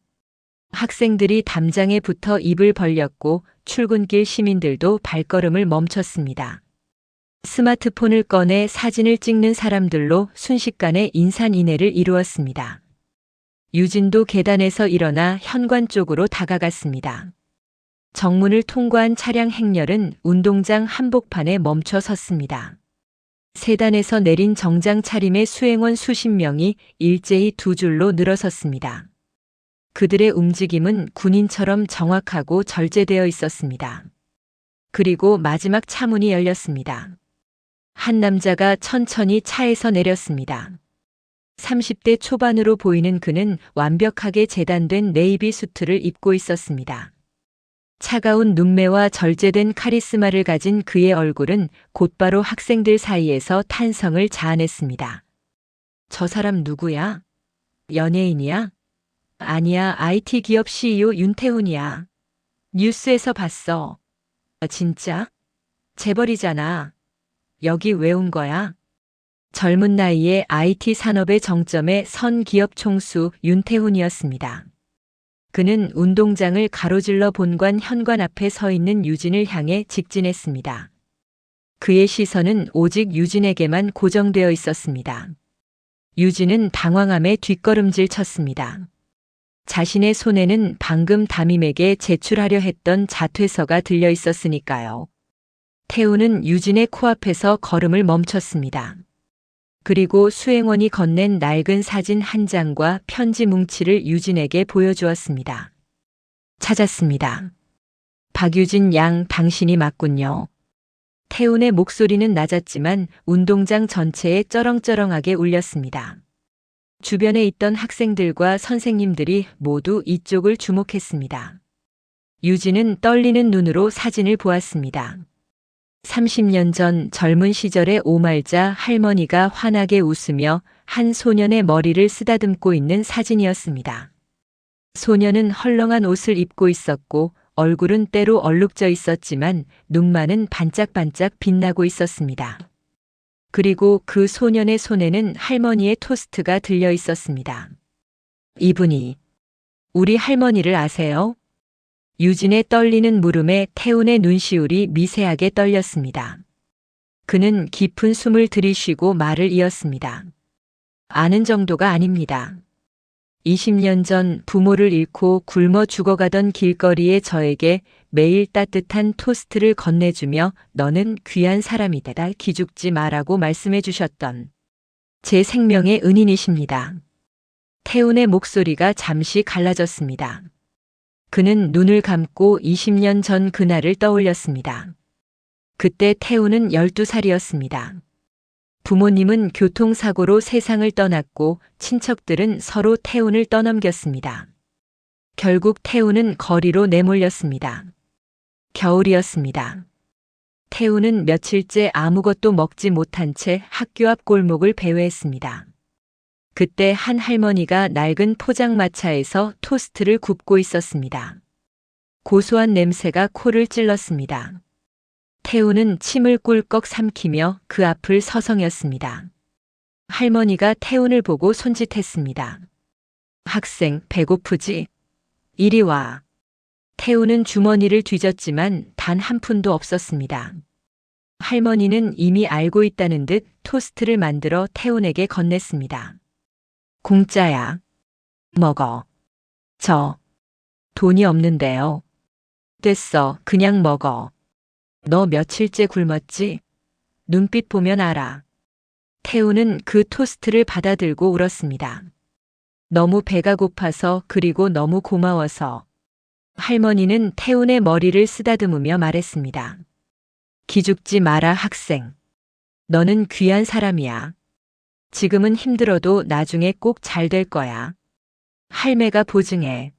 학생들이 담장에 붙어 입을 벌렸고 출근길 시민들도 발걸음을 멈췄습니다. 스마트폰을 꺼내 사진을 찍는 사람들로 순식간에 인산인해를 이루었습니다. 유진도 계단에서 일어나 현관 쪽으로 다가갔습니다. 정문을 통과한 차량 행렬은 운동장 한복판에 멈춰 섰습니다. 세단에서 내린 정장 차림의 수행원 수십 명이 일제히 두 줄로 늘어섰습니다. 그들의 움직임은 군인처럼 정확하고 절제되어 있었습니다. 그리고 마지막 차문이 열렸습니다. 한 남자가 천천히 차에서 내렸습니다. 30대 초반으로 보이는 그는 완벽하게 재단된 네이비 수트를 입고 있었습니다. 차가운 눈매와 절제된 카리스마를 가진 그의 얼굴은 곧바로 학생들 사이에서 탄성을 자아냈습니다. 저 사람 누구야? 연예인이야? 아니야, IT 기업 CEO 윤태훈이야. 뉴스에서 봤어. 진짜? 재벌이잖아. 여기 왜 온 거야? 젊은 나이에 IT 산업의 정점에 선 기업 총수 윤태훈이었습니다. 그는 운동장을 가로질러 본관 현관 앞에 서 있는 유진을 향해 직진했습니다. 그의 시선은 오직 유진에게만 고정되어 있었습니다. 유진은 당황함에 뒷걸음질 쳤습니다. 자신의 손에는 방금 담임에게 제출하려 했던 자퇴서가 들려 있었으니까요. 태우는 유진의 코앞에서 걸음을 멈췄습니다. 그리고 수행원이 건넨 낡은 사진 한 장과 편지 뭉치를 유진에게 보여주었습니다. 찾았습니다. 박유진 양, 당신이 맞군요. 태훈의 목소리는 낮았지만 운동장 전체에 쩌렁쩌렁하게 울렸습니다. 주변에 있던 학생들과 선생님들이 모두 이쪽을 주목했습니다. 유진은 떨리는 눈으로 사진을 보았습니다. 30년 전 젊은 시절의 오말자 할머니가 환하게 웃으며 한 소년의 머리를 쓰다듬고 있는 사진이었습니다. 소년은 헐렁한 옷을 입고 있었고 얼굴은 때로 얼룩져 있었지만 눈만은 반짝반짝 빛나고 있었습니다. 그리고 그 소년의 손에는 할머니의 토스트가 들려 있었습니다. 이분이 우리 할머니를 아세요? 유진의 떨리는 물음에 태훈의 눈시울이 미세하게 떨렸습니다. 그는 깊은 숨을 들이쉬고 말을 이었습니다. 아는 정도가 아닙니다. 20년 전 부모를 잃고 굶어 죽어가던 길거리에 저에게 매일 따뜻한 토스트를 건네주며 너는 귀한 사람이다 기죽지 마라고 말씀해 주셨던 제 생명의 은인이십니다. 태훈의 목소리가 잠시 갈라졌습니다. 그는 눈을 감고 20년 전 그날을 떠올렸습니다. 그때 태훈은 12살이었습니다. 부모님은 교통사고로 세상을 떠났고 친척들은 서로 태훈을 떠넘겼습니다. 결국 태훈은 거리로 내몰렸습니다. 겨울이었습니다. 태훈은 며칠째 아무것도 먹지 못한 채 학교 앞 골목을 배회했습니다. 그때 한 할머니가 낡은 포장마차에서 토스트를 굽고 있었습니다. 고소한 냄새가 코를 찔렀습니다. 태훈은 침을 꿀꺽 삼키며 그 앞을 서성였습니다. 할머니가 태훈을 보고 손짓했습니다. 학생, 배고프지? 이리 와. 태훈은 주머니를 뒤졌지만 단 한 푼도 없었습니다. 할머니는 이미 알고 있다는 듯 토스트를 만들어 태훈에게 건넸습니다. 공짜야. 먹어. 저 돈이 없는데요. 됐어. 그냥 먹어. 너 며칠째 굶었지? 눈빛 보면 알아. 태훈은 그 토스트를 받아들고 울었습니다. 너무 배가 고파서 그리고 너무 고마워서. 할머니는 태훈의 머리를 쓰다듬으며 말했습니다. 기죽지 마라 학생. 너는 귀한 사람이야. 지금은 힘들어도 나중에 꼭 잘 될 거야. 할매가 보증해.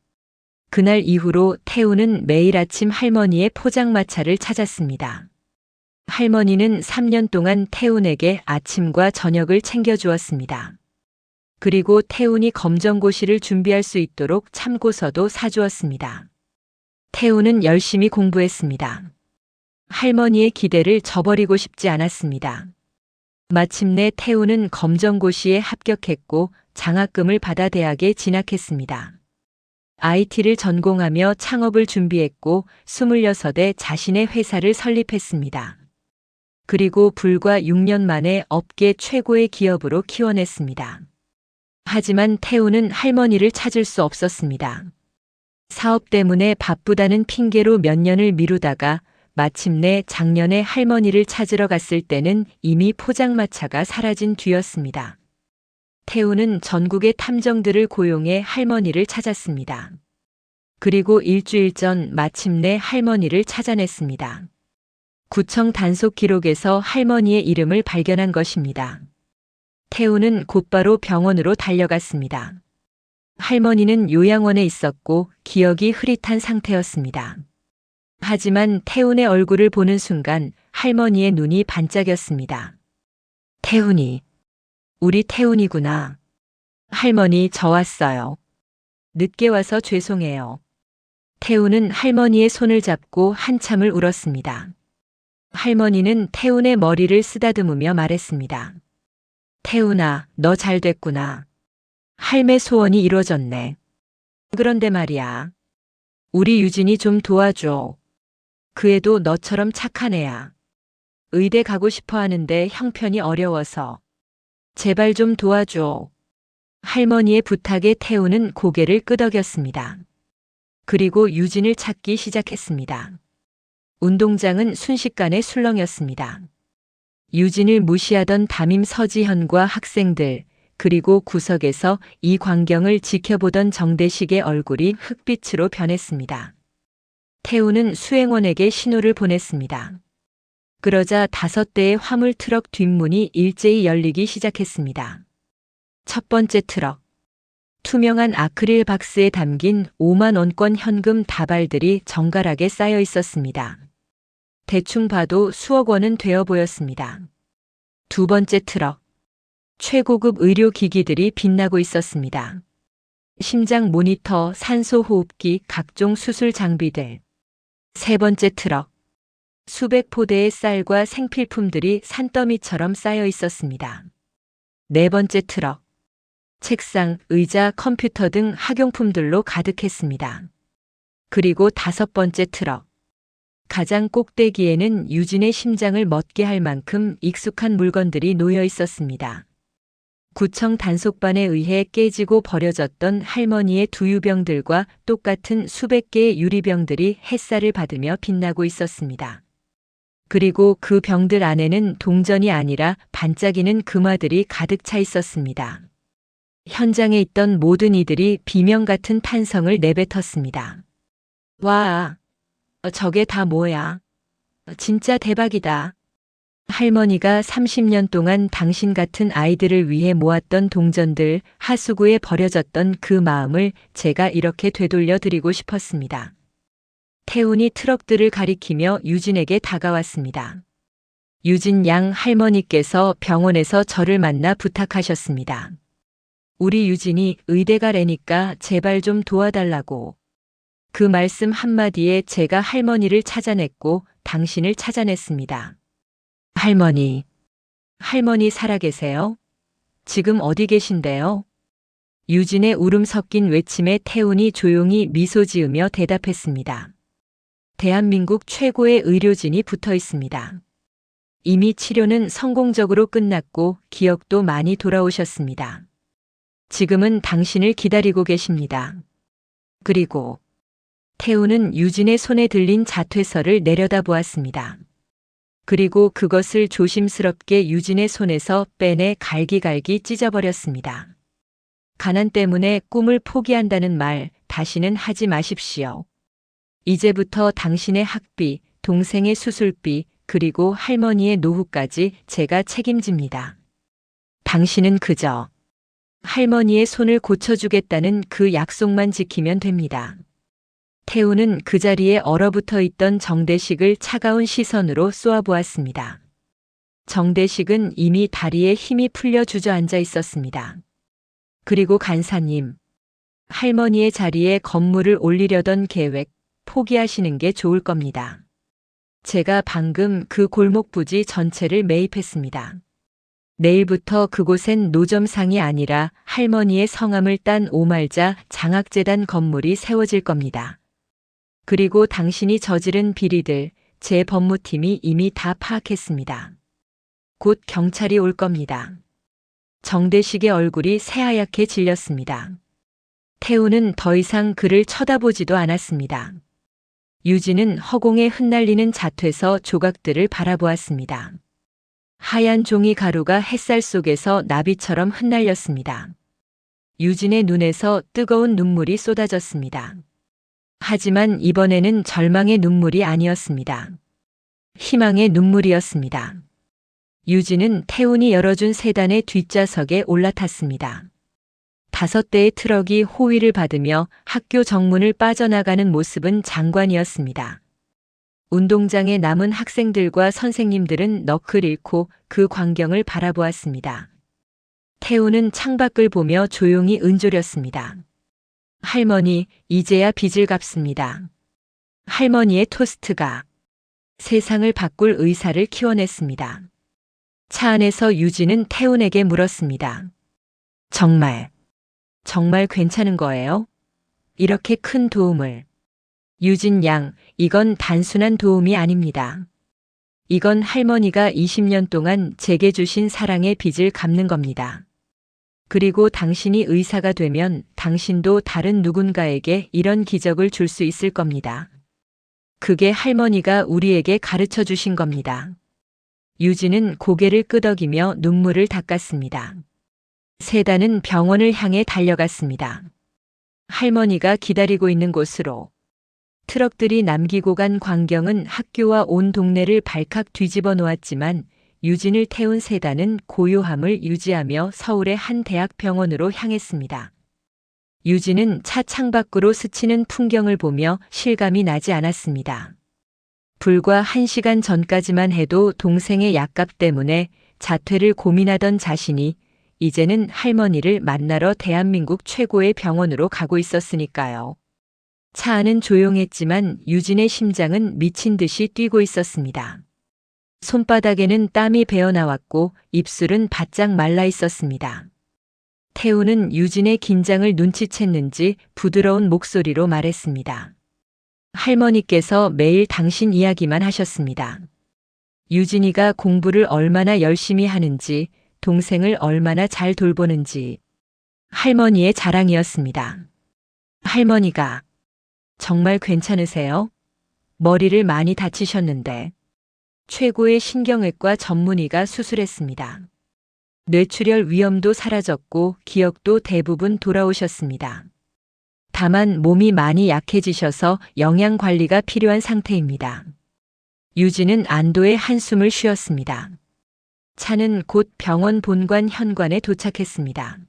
그날 이후로 태훈은 매일 아침 할머니의 포장마차를 찾았습니다. 할머니는 3년 동안 태훈에게 아침과 저녁을 챙겨주었습니다. 그리고 태훈이 검정고시를 준비할 수 있도록 참고서도 사주었습니다. 태훈은 열심히 공부했습니다. 할머니의 기대를 저버리고 싶지 않았습니다. 마침내 태훈은 검정고시에 합격했고 장학금을 받아 대학에 진학했습니다. IT를 전공하며 창업을 준비했고 26에 자신의 회사를 설립했습니다. 그리고 불과 6년 만에 업계 최고의 기업으로 키워냈습니다. 하지만 태훈은 할머니를 찾을 수 없었습니다. 사업 때문에 바쁘다는 핑계로 몇 년을 미루다가 마침내 작년에 할머니를 찾으러 갔을 때는 이미 포장마차가 사라진 뒤였습니다. 태훈은 전국의 탐정들을 고용해 할머니를 찾았습니다. 그리고 일주일 전 마침내 할머니를 찾아냈습니다. 구청 단속 기록에서 할머니의 이름을 발견한 것입니다. 태우는 곧바로 병원으로 달려갔습니다. 할머니는 요양원에 있었고 기억이 흐릿한 상태였습니다. 하지만 태훈의 얼굴을 보는 순간 할머니의 눈이 반짝였습니다. 태훈이, 우리 태훈이구나. 할머니, 저 왔어요. 늦게 와서 죄송해요. 태훈은 할머니의 손을 잡고 한참을 울었습니다. 할머니는 태훈의 머리를 쓰다듬으며 말했습니다. 태훈아, 너 잘 됐구나. 할매 소원이 이루어졌네. 그런데 말이야. 우리 유진이 좀 도와줘. 그 애도 너처럼 착한 애야. 의대 가고 싶어 하는데 형편이 어려워서. 제발 좀 도와줘. 할머니의 부탁에 태우는 고개를 끄덕였습니다. 그리고 유진을 찾기 시작했습니다. 운동장은 순식간에 술렁였습니다. 유진을 무시하던 담임 서지현과 학생들, 그리고 구석에서 이 광경을 지켜보던 정대식의 얼굴이 흑빛으로 변했습니다. 태우는 수행원에게 신호를 보냈습니다. 그러자 5대의 화물 트럭 뒷문이 일제히 열리기 시작했습니다. 첫 번째 트럭. 투명한 아크릴 박스에 담긴 5만 원권 현금 다발들이 정갈하게 쌓여 있었습니다. 대충 봐도 수억 원은 되어 보였습니다. 두 번째 트럭. 최고급 의료기기들이 빛나고 있었습니다. 심장 모니터, 산소 호흡기, 각종 수술 장비들. 세 번째 트럭. 수백 포대의 쌀과 생필품들이 산더미처럼 쌓여 있었습니다. 네 번째 트럭. 책상, 의자, 컴퓨터 등 학용품들로 가득했습니다. 그리고 5번째 트럭. 가장 꼭대기에는 유진의 심장을 멎게 할 만큼 익숙한 물건들이 놓여 있었습니다. 구청 단속반에 의해 깨지고 버려졌던 할머니의 두유병들과 똑같은 수백 개의 유리병들이 햇살을 받으며 빛나고 있었습니다. 그리고 그 병들 안에는 동전이 아니라 반짝이는 금화들이 가득 차 있었습니다. 현장에 있던 모든 이들이 비명 같은 탄성을 내뱉었습니다. 와, 저게 다 뭐야? 진짜 대박이다. 할머니가 30년 동안 당신 같은 아이들을 위해 모았던 동전들, 하수구에 버려졌던 그 마음을 제가 이렇게 되돌려 드리고 싶었습니다. 태훈이 트럭들을 가리키며 유진에게 다가왔습니다. 유진 양 할머니께서 병원에서 저를 만나 부탁하셨습니다. 우리 유진이 의대 가래니까 제발 좀 도와달라고. 그 말씀 한마디에 제가 할머니를 찾아냈고 당신을 찾아냈습니다. 할머니 살아계세요? 지금 어디 계신데요? 유진의 울음 섞인 외침에 태훈이 조용히 미소 지으며 대답했습니다. 대한민국 최고의 의료진이 붙어 있습니다. 이미 치료는 성공적으로 끝났고 기억도 많이 돌아오셨습니다. 지금은 당신을 기다리고 계십니다. 그리고 태훈은 유진의 손에 들린 자퇴서를 내려다보았습니다. 그리고 그것을 조심스럽게 유진의 손에서 빼내 갈기갈기 찢어버렸습니다. 가난 때문에 꿈을 포기한다는 말 다시는 하지 마십시오. 이제부터 당신의 학비, 동생의 수술비, 그리고 할머니의 노후까지 제가 책임집니다. 당신은 그저 할머니의 손을 고쳐주겠다는 그 약속만 지키면 됩니다. 태우는 그 자리에 얼어붙어 있던 정대식을 차가운 시선으로 쏘아보았습니다. 정대식은 이미 다리에 힘이 풀려 주저앉아 있었습니다. 그리고 간사님, 할머니의 자리에 건물을 올리려던 계획 포기하시는 게 좋을 겁니다. 제가 방금 그 골목 부지 전체를 매입했습니다. 내일부터 그곳엔 노점상이 아니라 할머니의 성함을 딴 오말자 장학재단 건물이 세워질 겁니다. 그리고 당신이 저지른 비리들, 제 법무팀이 이미 다 파악했습니다. 곧 경찰이 올 겁니다. 정대식의 얼굴이 새하얗게 질렸습니다. 태우는 더 이상 그를 쳐다보지도 않았습니다. 유진은 허공에 흩날리는 자퇴서 조각들을 바라보았습니다. 하얀 종이 가루가 햇살 속에서 나비처럼 흩날렸습니다. 유진의 눈에서 뜨거운 눈물이 쏟아졌습니다. 하지만 이번에는 절망의 눈물이 아니었습니다. 희망의 눈물이었습니다. 유진은 태훈이 열어준 세단의 뒷좌석에 올라탔습니다. 5대의 트럭이 호위를 받으며 학교 정문을 빠져나가는 모습은 장관이었습니다. 운동장에 남은 학생들과 선생님들은 넋을 잃고 그 광경을 바라보았습니다. 태훈은 창밖을 보며 조용히 은조렸습니다. 할머니, 이제야 빚을 갚습니다. 할머니의 토스트가 세상을 바꿀 의사를 키워냈습니다. 차 안에서 유진은 태훈에게 물었습니다. 정말 괜찮은 거예요? 이렇게 큰 도움을. 유진 양, 이건 단순한 도움이 아닙니다. 이건 할머니가 20년 동안 제게 주신 사랑의 빚을 갚는 겁니다. 그리고 당신이 의사가 되면 당신도 다른 누군가에게 이런 기적을 줄 수 있을 겁니다. 그게 할머니가 우리에게 가르쳐 주신 겁니다. 유진은 고개를 끄덕이며 눈물을 닦았습니다. 세단은 병원을 향해 달려갔습니다. 할머니가 기다리고 있는 곳으로. 트럭들이 남기고 간 광경은 학교와 온 동네를 발칵 뒤집어 놓았지만 유진을 태운 세단은 고요함을 유지하며 서울의 한 대학병원으로 향했습니다. 유진은 차 창밖으로 스치는 풍경을 보며 실감이 나지 않았습니다. 불과 1시간 전까지만 해도 동생의 약값 때문에 자퇴를 고민하던 자신이 이제는 할머니를 만나러 대한민국 최고의 병원으로 가고 있었으니까요. 차 안은 조용했지만 유진의 심장은 미친 듯이 뛰고 있었습니다. 손바닥에는 땀이 배어나왔고 입술은 바짝 말라 있었습니다. 태우는 유진의 긴장을 눈치챘는지 부드러운 목소리로 말했습니다. 할머니께서 매일 당신 이야기만 하셨습니다. 유진이가 공부를 얼마나 열심히 하는지, 동생을 얼마나 잘 돌보는지. 할머니의 자랑이었습니다. 할머니가 정말 괜찮으세요? 머리를 많이 다치셨는데. 최고의 신경외과 전문의가 수술했습니다. 뇌출혈 위험도 사라졌고 기억도 대부분 돌아오셨습니다. 다만 몸이 많이 약해지셔서 영양 관리가 필요한 상태입니다. 유진은 안도의 한숨을 쉬었습니다. 차는 곧 병원 본관 현관에 도착했습니다.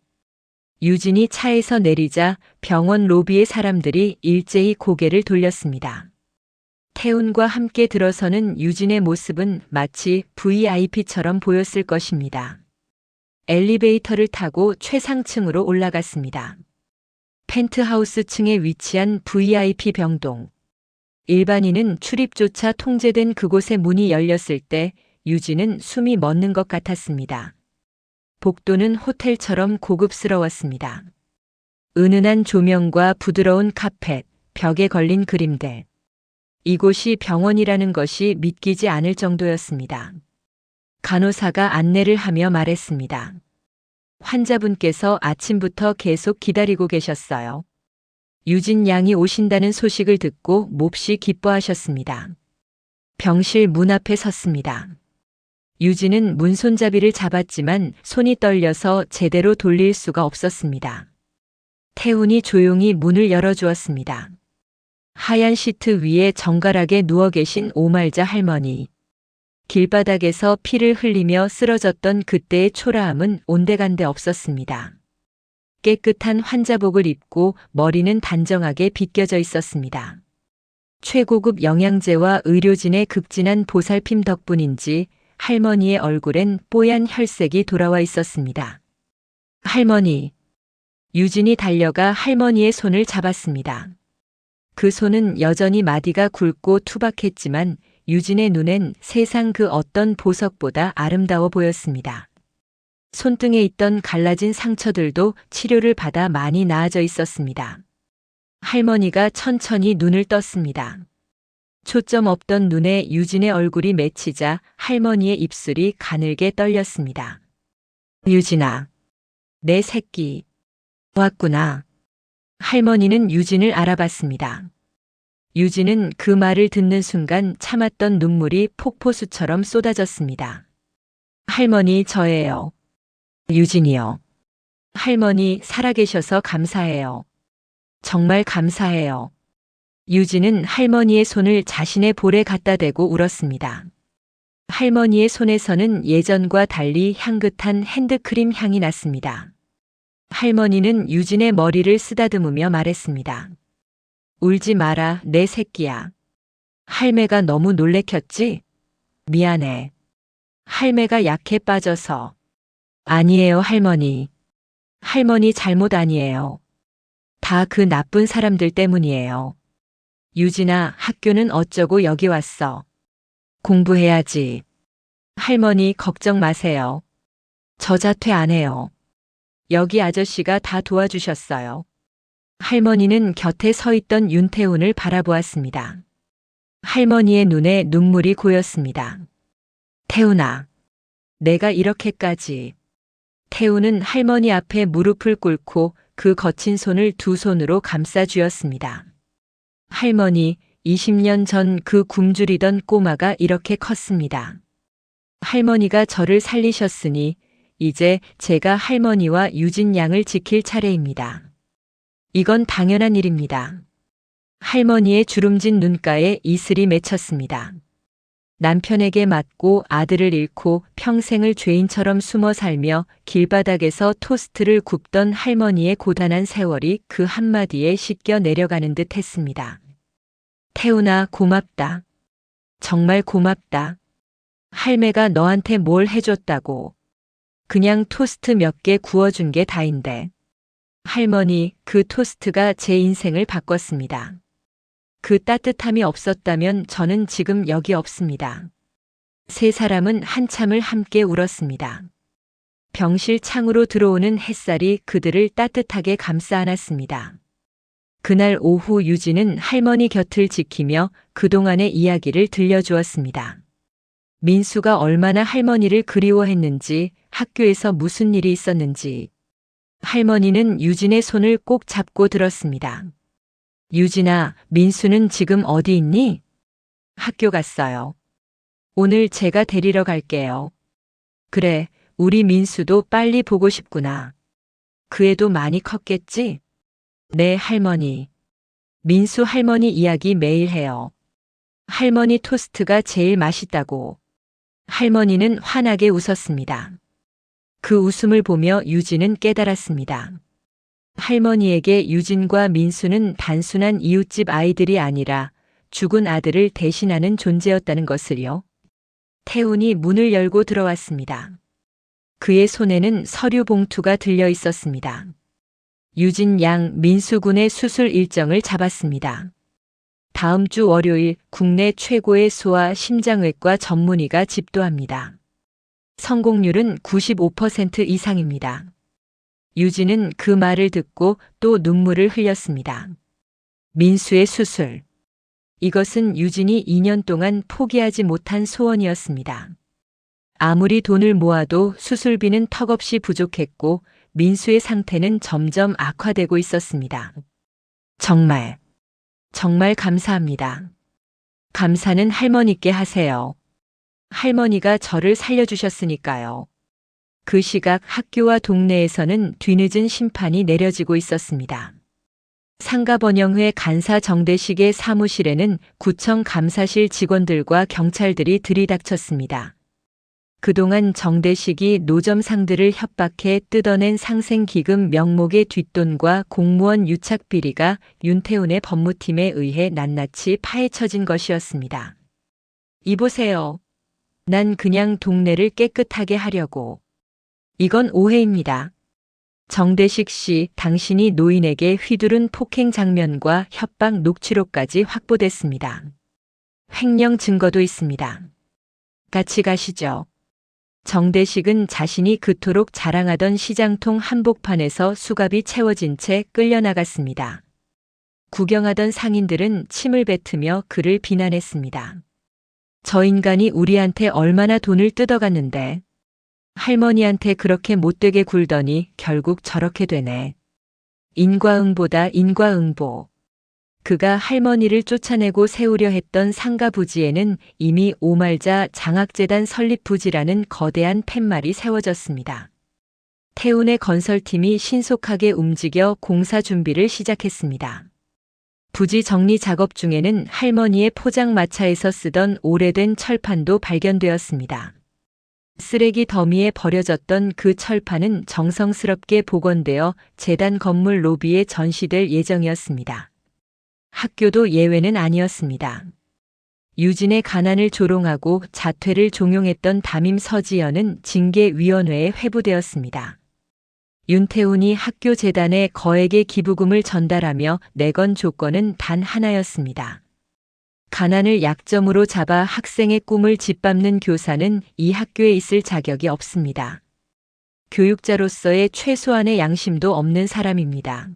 유진이 차에서 내리자 병원 로비의 사람들이 일제히 고개를 돌렸습니다. 태훈과 함께 들어서는 유진의 모습은 마치 VIP처럼 보였을 것입니다. 엘리베이터를 타고 최상층으로 올라갔습니다. 펜트하우스 층에 위치한 VIP 병동. 일반인은 출입조차 통제된 그곳의 문이 열렸을 때 유진은 숨이 멎는 것 같았습니다. 복도는 호텔처럼 고급스러웠습니다. 은은한 조명과 부드러운 카펫, 벽에 걸린 그림들. 이곳이 병원이라는 것이 믿기지 않을 정도였습니다. 간호사가 안내를 하며 말했습니다. 환자분께서 아침부터 계속 기다리고 계셨어요. 유진 양이 오신다는 소식을 듣고 몹시 기뻐하셨습니다. 병실 문 앞에 섰습니다. 유진은 문손잡이를 잡았지만 손이 떨려서 제대로 돌릴 수가 없었습니다. 태훈이 조용히 문을 열어주었습니다. 하얀 시트 위에 정갈하게 누워 계신 오말자 할머니. 길바닥에서 피를 흘리며 쓰러졌던 그때의 초라함은 온데간데 없었습니다. 깨끗한 환자복을 입고 머리는 단정하게 빗겨져 있었습니다. 최고급 영양제와 의료진의 극진한 보살핌 덕분인지 할머니의 얼굴엔 뽀얀 혈색이 돌아와 있었습니다. 할머니. 유진이 달려가 할머니의 손을 잡았습니다. 그 손은 여전히 마디가 굵고 투박했지만 유진의 눈엔 세상 그 어떤 보석보다 아름다워 보였습니다. 손등에 있던 갈라진 상처들도 치료를 받아 많이 나아져 있었습니다. 할머니가 천천히 눈을 떴습니다. 초점 없던 눈에 유진의 얼굴이 맺히자 할머니의 입술이 가늘게 떨렸습니다. 유진아, 내 새끼. 왔구나. 할머니는 유진을 알아봤습니다. 유진은 그 말을 듣는 순간 참았던 눈물이 폭포수처럼 쏟아졌습니다. 할머니, 저예요. 유진이요. 할머니, 살아계셔서 감사해요. 정말 감사해요. 유진은 할머니의 손을 자신의 볼에 갖다 대고 울었습니다. 할머니의 손에서는 예전과 달리 향긋한 핸드크림 향이 났습니다. 할머니는 유진의 머리를 쓰다듬으며 말했습니다. 울지 마라, 내 새끼야. 할매가 너무 놀래켰지? 미안해. 할매가 약해 빠져서. 아니에요, 할머니. 할머니 잘못 아니에요. 다 그 나쁜 사람들 때문이에요. 유진아, 학교는 어쩌고 여기 왔어? 공부해야지. 할머니 걱정 마세요. 저 자퇴 안 해요. 여기 아저씨가 다 도와주셨어요. 할머니는 곁에 서 있던 윤태훈을 바라보았습니다. 할머니의 눈에 눈물이 고였습니다. 태훈아, 내가 이렇게까지. 태훈은 할머니 앞에 무릎을 꿇고 그 거친 손을 두 손으로 감싸 쥐었습니다. 할머니, 20년 전 그 굶주리던 꼬마가 이렇게 컸습니다. 할머니가 저를 살리셨으니 이제 제가 할머니와 유진 양을 지킬 차례입니다. 이건 당연한 일입니다. 할머니의 주름진 눈가에 이슬이 맺혔습니다. 남편에게 맞고 아들을 잃고 평생을 죄인처럼 숨어 살며 길바닥에서 토스트를 굽던 할머니의 고단한 세월이 그 한마디에 씻겨 내려가는 듯 했습니다. 태훈아, 고맙다. 정말 고맙다. 할매가 너한테 뭘 해줬다고. 그냥 토스트 몇 개 구워준 게 다인데. 할머니, 그 토스트가 제 인생을 바꿨습니다. 그 따뜻함이 없었다면 저는 지금 여기 없습니다. 세 사람은 한참을 함께 울었습니다. 병실 창으로 들어오는 햇살이 그들을 따뜻하게 감싸 안았습니다. 그날 오후 유진은 할머니 곁을 지키며 그동안의 이야기를 들려주었습니다. 민수가 얼마나 할머니를 그리워했는지, 학교에서 무슨 일이 있었는지. 할머니는 유진의 손을 꼭 잡고 들었습니다. 유진아, 민수는 지금 어디 있니? 학교 갔어요. 오늘 제가 데리러 갈게요. 그래, 우리 민수도 빨리 보고 싶구나. 그 애도 많이 컸겠지? 네, 할머니. 민수 할머니 이야기 매일 해요. 할머니 토스트가 제일 맛있다고. 할머니는 환하게 웃었습니다. 그 웃음을 보며 유진은 깨달았습니다. 할머니에게 유진과 민수는 단순한 이웃집 아이들이 아니라 죽은 아들을 대신하는 존재였다는 것을요. 태훈이 문을 열고 들어왔습니다. 그의 손에는 서류 봉투가 들려 있었습니다. 유진 양 민수군의 수술 일정을 잡았습니다. 다음 주 월요일 국내 최고의 소아 심장외과 전문의가 집도합니다. 성공률은 95% 이상입니다. 유진은 그 말을 듣고 또 눈물을 흘렸습니다. 민수의 수술. 이것은 유진이 2년 동안 포기하지 못한 소원이었습니다. 아무리 돈을 모아도 수술비는 턱없이 부족했고 민수의 상태는 점점 악화되고 있었습니다. 정말 감사합니다. 감사는 할머니께 하세요. 할머니가 저를 살려주셨으니까요. 그 시각 학교와 동네에서는 뒤늦은 심판이 내려지고 있었습니다. 상가번영회 간사 정대식의 사무실에는 구청 감사실 직원들과 경찰들이 들이닥쳤습니다. 그동안 정대식이 노점상들을 협박해 뜯어낸 상생기금 명목의 뒷돈과 공무원 유착비리가 윤태훈의 법무팀에 의해 낱낱이 파헤쳐진 것이었습니다. 이보세요. 난 그냥 동네를 깨끗하게 하려고. 이건 오해입니다. 정대식 씨, 당신이 노인에게 휘두른 폭행 장면과 협박 녹취록까지 확보됐습니다. 횡령 증거도 있습니다. 같이 가시죠. 정대식은 자신이 그토록 자랑하던 시장통 한복판에서 수갑이 채워진 채 끌려나갔습니다. 구경하던 상인들은 침을 뱉으며 그를 비난했습니다. 저 인간이 우리한테 얼마나 돈을 뜯어갔는데 할머니한테 그렇게 못되게 굴더니 결국 저렇게 되네. 인과응보다 인과응보. 그가 할머니를 쫓아내고 세우려 했던 상가 부지에는 이미 오말자 장학재단 설립 부지라는 거대한 팻말이 세워졌습니다. 태훈의 건설팀이 신속하게 움직여 공사 준비를 시작했습니다. 부지 정리 작업 중에는 할머니의 포장마차에서 쓰던 오래된 철판도 발견되었습니다. 쓰레기 더미에 버려졌던 그 철판은 정성스럽게 복원되어 재단 건물 로비에 전시될 예정이었습니다. 학교도 예외는 아니었습니다. 유진의 가난을 조롱하고 자퇴를 종용했던 담임 서지연은 징계위원회에 회부되었습니다. 윤태훈이 학교 재단에 거액의 기부금을 전달하며 내건 조건은 단 하나였습니다. 가난을 약점으로 잡아 학생의 꿈을 짓밟는 교사는 이 학교에 있을 자격이 없습니다. 교육자로서의 최소한의 양심도 없는 사람입니다.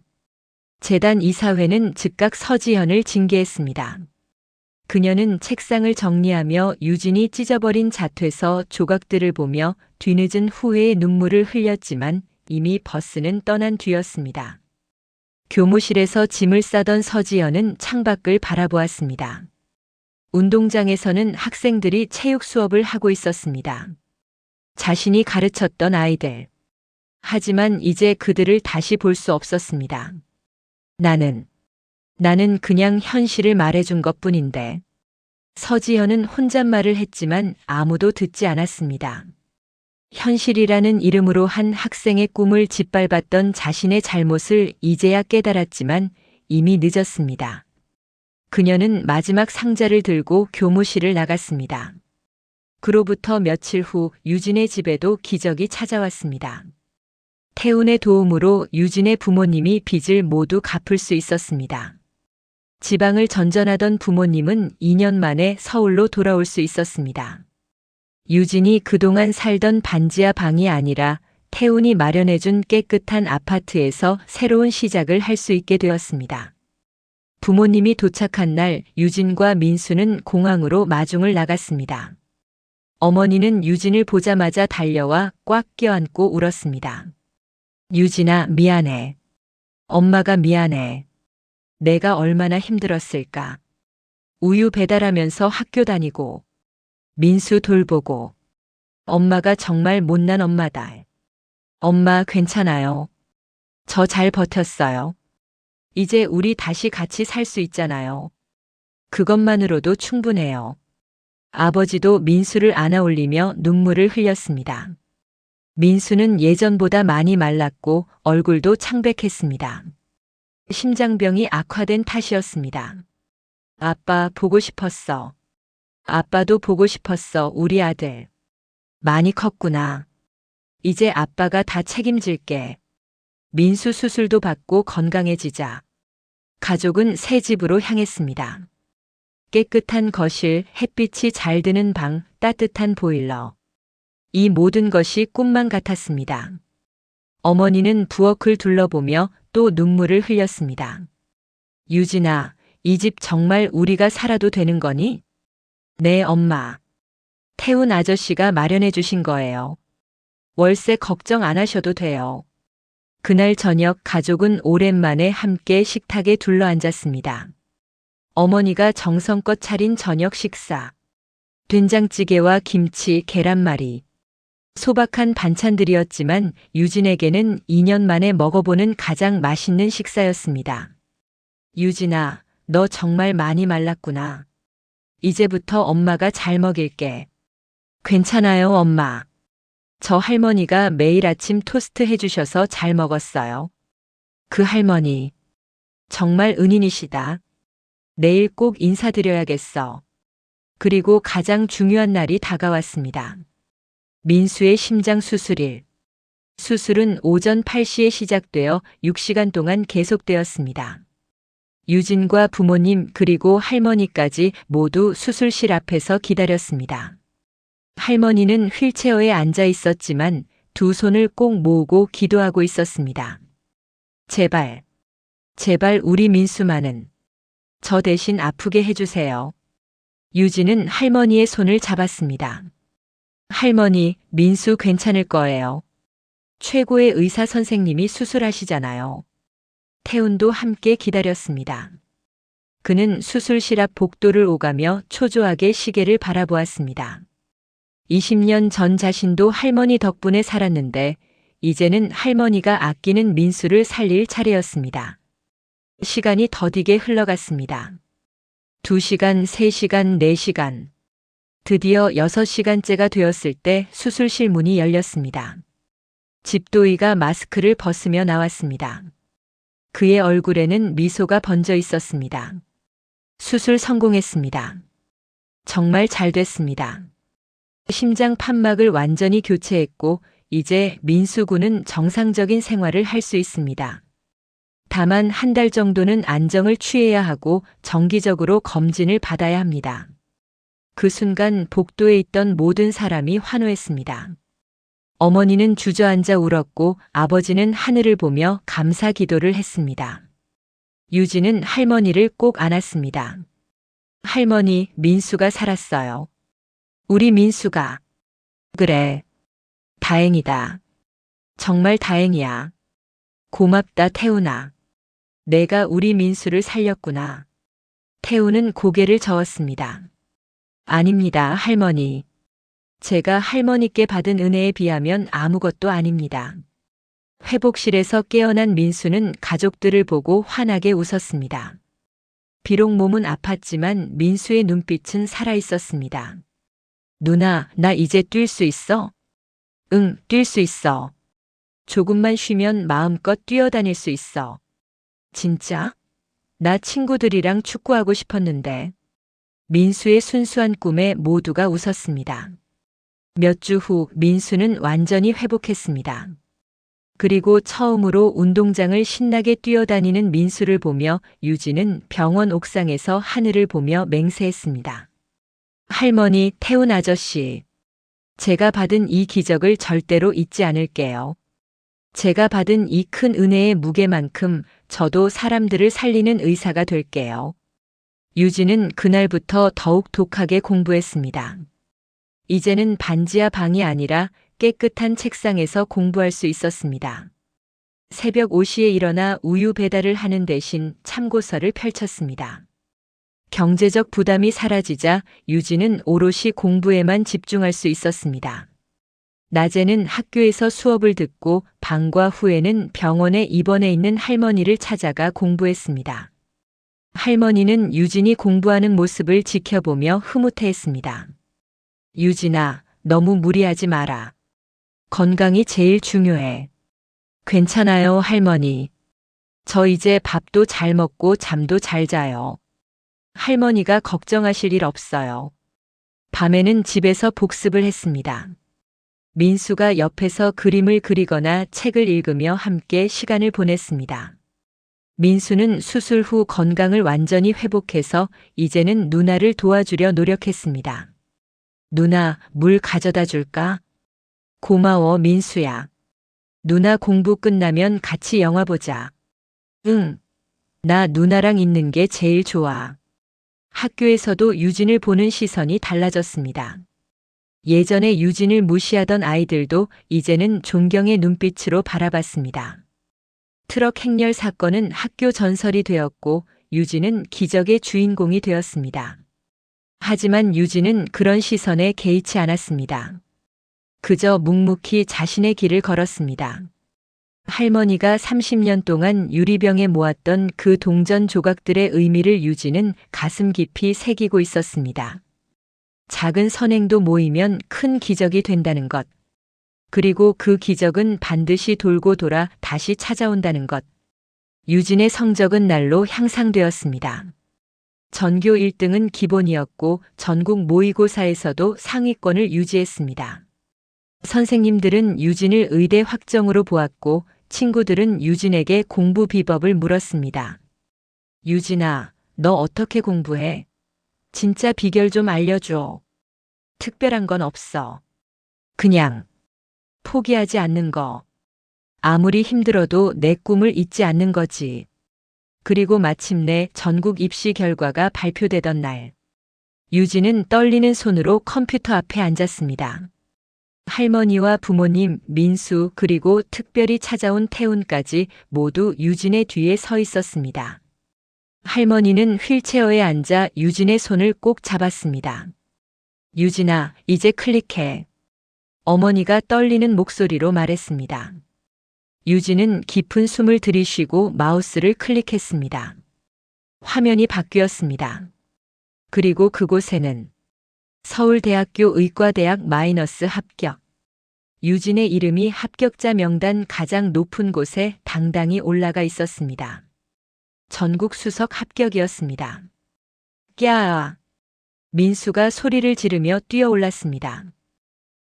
재단 이사회는 즉각 서지현을 징계했습니다. 그녀는 책상을 정리하며 유진이 찢어버린 자퇴서 조각들을 보며 뒤늦은 후회의 눈물을 흘렸지만 이미 버스는 떠난 뒤였습니다. 교무실에서 짐을 싸던 서지연은 창밖을 바라보았습니다. 운동장에서는 학생들이 체육 수업을 하고 있었습니다. 자신이 가르쳤던 아이들. 하지만 이제 그들을 다시 볼 수 없었습니다. 나는 그냥 현실을 말해준 것뿐인데. 서지현은 혼잣말을 했지만 아무도 듣지 않았습니다. 현실이라는 이름으로 한 학생의 꿈을 짓밟았던 자신의 잘못을 이제야 깨달았지만 이미 늦었습니다. 그녀는 마지막 상자를 들고 교무실을 나갔습니다. 그로부터 며칠 후 유진의 집에도 기적이 찾아왔습니다. 태훈의 도움으로 유진의 부모님이 빚을 모두 갚을 수 있었습니다. 지방을 전전하던 부모님은 2년 만에 서울로 돌아올 수 있었습니다. 유진이 그동안 살던 반지하 방이 아니라 태훈이 마련해준 깨끗한 아파트에서 새로운 시작을 할 수 있게 되었습니다. 부모님이 도착한 날 유진과 민수는 공항으로 마중을 나갔습니다. 어머니는 유진을 보자마자 달려와 꽉 껴안고 울었습니다. 유진아, 미안해. 엄마가 미안해. 내가 얼마나 힘들었을까. 우유 배달하면서 학교 다니고 민수 돌보고 엄마가 정말 못난 엄마다. 엄마 괜찮아요. 저 잘 버텼어요. 이제 우리 다시 같이 살 수 있잖아요. 그것만으로도 충분해요. 아버지도 민수를 안아올리며 눈물을 흘렸습니다. 민수는 예전보다 많이 말랐고 얼굴도 창백했습니다. 심장병이 악화된 탓이었습니다. 아빠 보고 싶었어. 아빠도 보고 싶었어, 우리 아들. 많이 컸구나. 이제 아빠가 다 책임질게. 민수 수술도 받고 건강해지자. 가족은 새 집으로 향했습니다. 깨끗한 거실, 햇빛이 잘 드는 방, 따뜻한 보일러. 이 모든 것이 꿈만 같았습니다. 어머니는 부엌을 둘러보며 또 눈물을 흘렸습니다. 유진아, 이 집 정말 우리가 살아도 되는 거니? 네, 엄마. 태훈 아저씨가 마련해 주신 거예요. 월세 걱정 안 하셔도 돼요. 그날 저녁 가족은 오랜만에 함께 식탁에 둘러앉았습니다. 어머니가 정성껏 차린 저녁 식사. 된장찌개와 김치, 계란말이. 소박한 반찬들이었지만 유진에게는 2년 만에 먹어보는 가장 맛있는 식사였습니다. 유진아, 너 정말 많이 말랐구나. 이제부터 엄마가 잘 먹일게. 괜찮아요, 엄마. 저 할머니가 매일 아침 토스트 해주셔서 잘 먹었어요. 그 할머니. 정말 은인이시다. 내일 꼭 인사드려야겠어. 그리고 가장 중요한 날이 다가왔습니다. 민수의 심장 수술일. 수술은 오전 8시에 시작되어 6시간 동안 계속되었습니다. 유진과 부모님 그리고 할머니까지 모두 수술실 앞에서 기다렸습니다. 할머니는 휠체어에 앉아 있었지만 두 손을 꼭 모으고 기도하고 있었습니다. 제발, 제발 우리 민수만은 저 대신 아프게 해주세요. 유진은 할머니의 손을 잡았습니다. 할머니, 민수 괜찮을 거예요. 최고의 의사 선생님이 수술하시잖아요. 태훈도 함께 기다렸습니다. 그는 수술실 앞 복도를 오가며 초조하게 시계를 바라보았습니다. 20년 전 자신도 할머니 덕분에 살았는데 이제는 할머니가 아끼는 민수를 살릴 차례였습니다. 시간이 더디게 흘러갔습니다. 2시간, 3시간, 4시간. 드디어 6시간째가 되었을 때 수술실 문이 열렸습니다. 집도이가 마스크를 벗으며 나왔습니다. 그의 얼굴에는 미소가 번져 있었습니다. 수술 성공했습니다. 정말 잘 됐습니다. 심장 판막을 완전히 교체했고 이제 민수 군은 정상적인 생활을 할 수 있습니다. 다만 1달 정도는 안정을 취해야 하고 정기적으로 검진을 받아야 합니다. 그 순간 복도에 있던 모든 사람이 환호했습니다. 어머니는 주저앉아 울었고 아버지는 하늘을 보며 감사 기도를 했습니다. 유진은 할머니를 꼭 안았습니다. 할머니, 민수가 살았어요. 우리 민수가. 그래. 다행이다. 정말 다행이야. 고맙다, 태훈아. 내가 우리 민수를 살렸구나. 태훈은 고개를 저었습니다. 아닙니다, 할머니. 제가 할머니께 받은 은혜에 비하면 아무것도 아닙니다. 회복실에서 깨어난 민수는 가족들을 보고 환하게 웃었습니다. 비록 몸은 아팠지만 민수의 눈빛은 살아있었습니다. 누나, 나 이제 뛸 수 있어? 응, 뛸 수 있어. 조금만 쉬면 마음껏 뛰어다닐 수 있어. 진짜? 나 친구들이랑 축구하고 싶었는데. 민수의 순수한 꿈에 모두가 웃었습니다. 몇 주 후 민수는 완전히 회복했습니다. 그리고 처음으로 운동장을 신나게 뛰어다니는 민수를 보며 유진은 병원 옥상에서 하늘을 보며 맹세했습니다. 할머니, 태훈 아저씨. 제가 받은 이 기적을 절대로 잊지 않을게요. 제가 받은 이 큰 은혜의 무게만큼 저도 사람들을 살리는 의사가 될게요. 유진은 그날부터 더욱 독하게 공부했습니다. 이제는 반지하 방이 아니라 깨끗한 책상에서 공부할 수 있었습니다. 새벽 5시에 일어나 우유 배달을 하는 대신 참고서를 펼쳤습니다. 경제적 부담이 사라지자 유진은 오롯이 공부에만 집중할 수 있었습니다. 낮에는 학교에서 수업을 듣고 방과 후에는 병원에 입원해 있는 할머니를 찾아가 공부했습니다. 할머니는 유진이 공부하는 모습을 지켜보며 흐뭇해했습니다. 유진아, 너무 무리하지 마라. 건강이 제일 중요해. 괜찮아요, 할머니. 저 이제 밥도 잘 먹고 잠도 잘 자요. 할머니가 걱정하실 일 없어요. 밤에는 집에서 복습을 했습니다. 민수가 옆에서 그림을 그리거나 책을 읽으며 함께 시간을 보냈습니다. 민수는 수술 후 건강을 완전히 회복해서 이제는 누나를 도와주려 노력했습니다. 누나, 물 가져다 줄까? 고마워, 민수야. 누나 공부 끝나면 같이 영화 보자. 응. 나 누나랑 있는 게 제일 좋아. 학교에서도 유진을 보는 시선이 달라졌습니다. 예전에 유진을 무시하던 아이들도 이제는 존경의 눈빛으로 바라봤습니다. 트럭 행렬 사건은 학교 전설이 되었고 유진은 기적의 주인공이 되었습니다. 하지만 유진은 그런 시선에 개의치 않았습니다. 그저 묵묵히 자신의 길을 걸었습니다. 할머니가 30년 동안 유리병에 모았던 그 동전 조각들의 의미를 유진은 가슴 깊이 새기고 있었습니다. 작은 선행도 모이면 큰 기적이 된다는 것. 그리고 그 기적은 반드시 돌고 돌아 다시 찾아온다는 것. 유진의 성적은 날로 향상되었습니다. 전교 1등은 기본이었고 전국 모의고사에서도 상위권을 유지했습니다. 선생님들은 유진을 의대 확정으로 보았고 친구들은 유진에게 공부 비법을 물었습니다. 유진아, 너 어떻게 공부해? 진짜 비결 좀 알려줘. 특별한 건 없어. 그냥 포기하지 않는 거. 아무리 힘들어도 내 꿈을 잊지 않는 거지. 그리고 마침내 전국 입시 결과가 발표되던 날. 유진은 떨리는 손으로 컴퓨터 앞에 앉았습니다. 할머니와 부모님, 민수, 그리고 특별히 찾아온 태훈까지 모두 유진의 뒤에 서 있었습니다. 할머니는 휠체어에 앉아 유진의 손을 꼭 잡았습니다. 유진아, 이제 클릭해. 어머니가 떨리는 목소리로 말했습니다. 유진은 깊은 숨을 들이쉬고 마우스를 클릭했습니다. 화면이 바뀌었습니다. 그리고 그곳에는 서울대학교 의과대학 마이너스 합격. 유진의 이름이 합격자 명단 가장 높은 곳에 당당히 올라가 있었습니다. 전국 수석 합격이었습니다. 꺄아! 민수가 소리를 지르며 뛰어올랐습니다.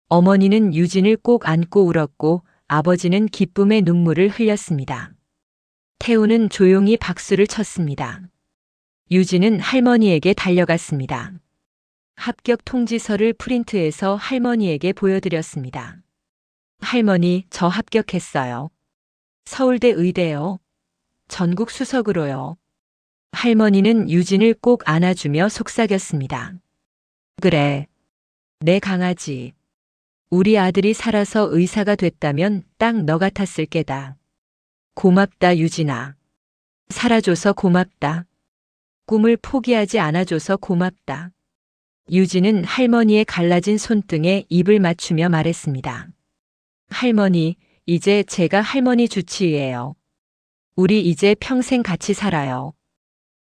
어머니는 유진을 꼭 안고 울었고 아버지는 기쁨의 눈물을 흘렸습니다. 태우는 조용히 박수를 쳤습니다. 유진은 할머니에게 달려갔습니다. 합격 통지서를 프린트해서 할머니에게 보여드렸습니다. 할머니, 저 합격했어요. 서울대 의대요. 전국 수석으로요. 할머니는 유진을 꼭 안아주며 속삭였습니다. 그래. 내 강아지. 우리 아들이 살아서 의사가 됐다면 딱 너 같았을 게다. 고맙다, 유진아. 살아줘서 고맙다. 꿈을 포기하지 않아줘서 고맙다. 유진은 할머니의 갈라진 손등에 입을 맞추며 말했습니다. 할머니, 이제 제가 할머니 주치의예요. 우리 이제 평생 같이 살아요.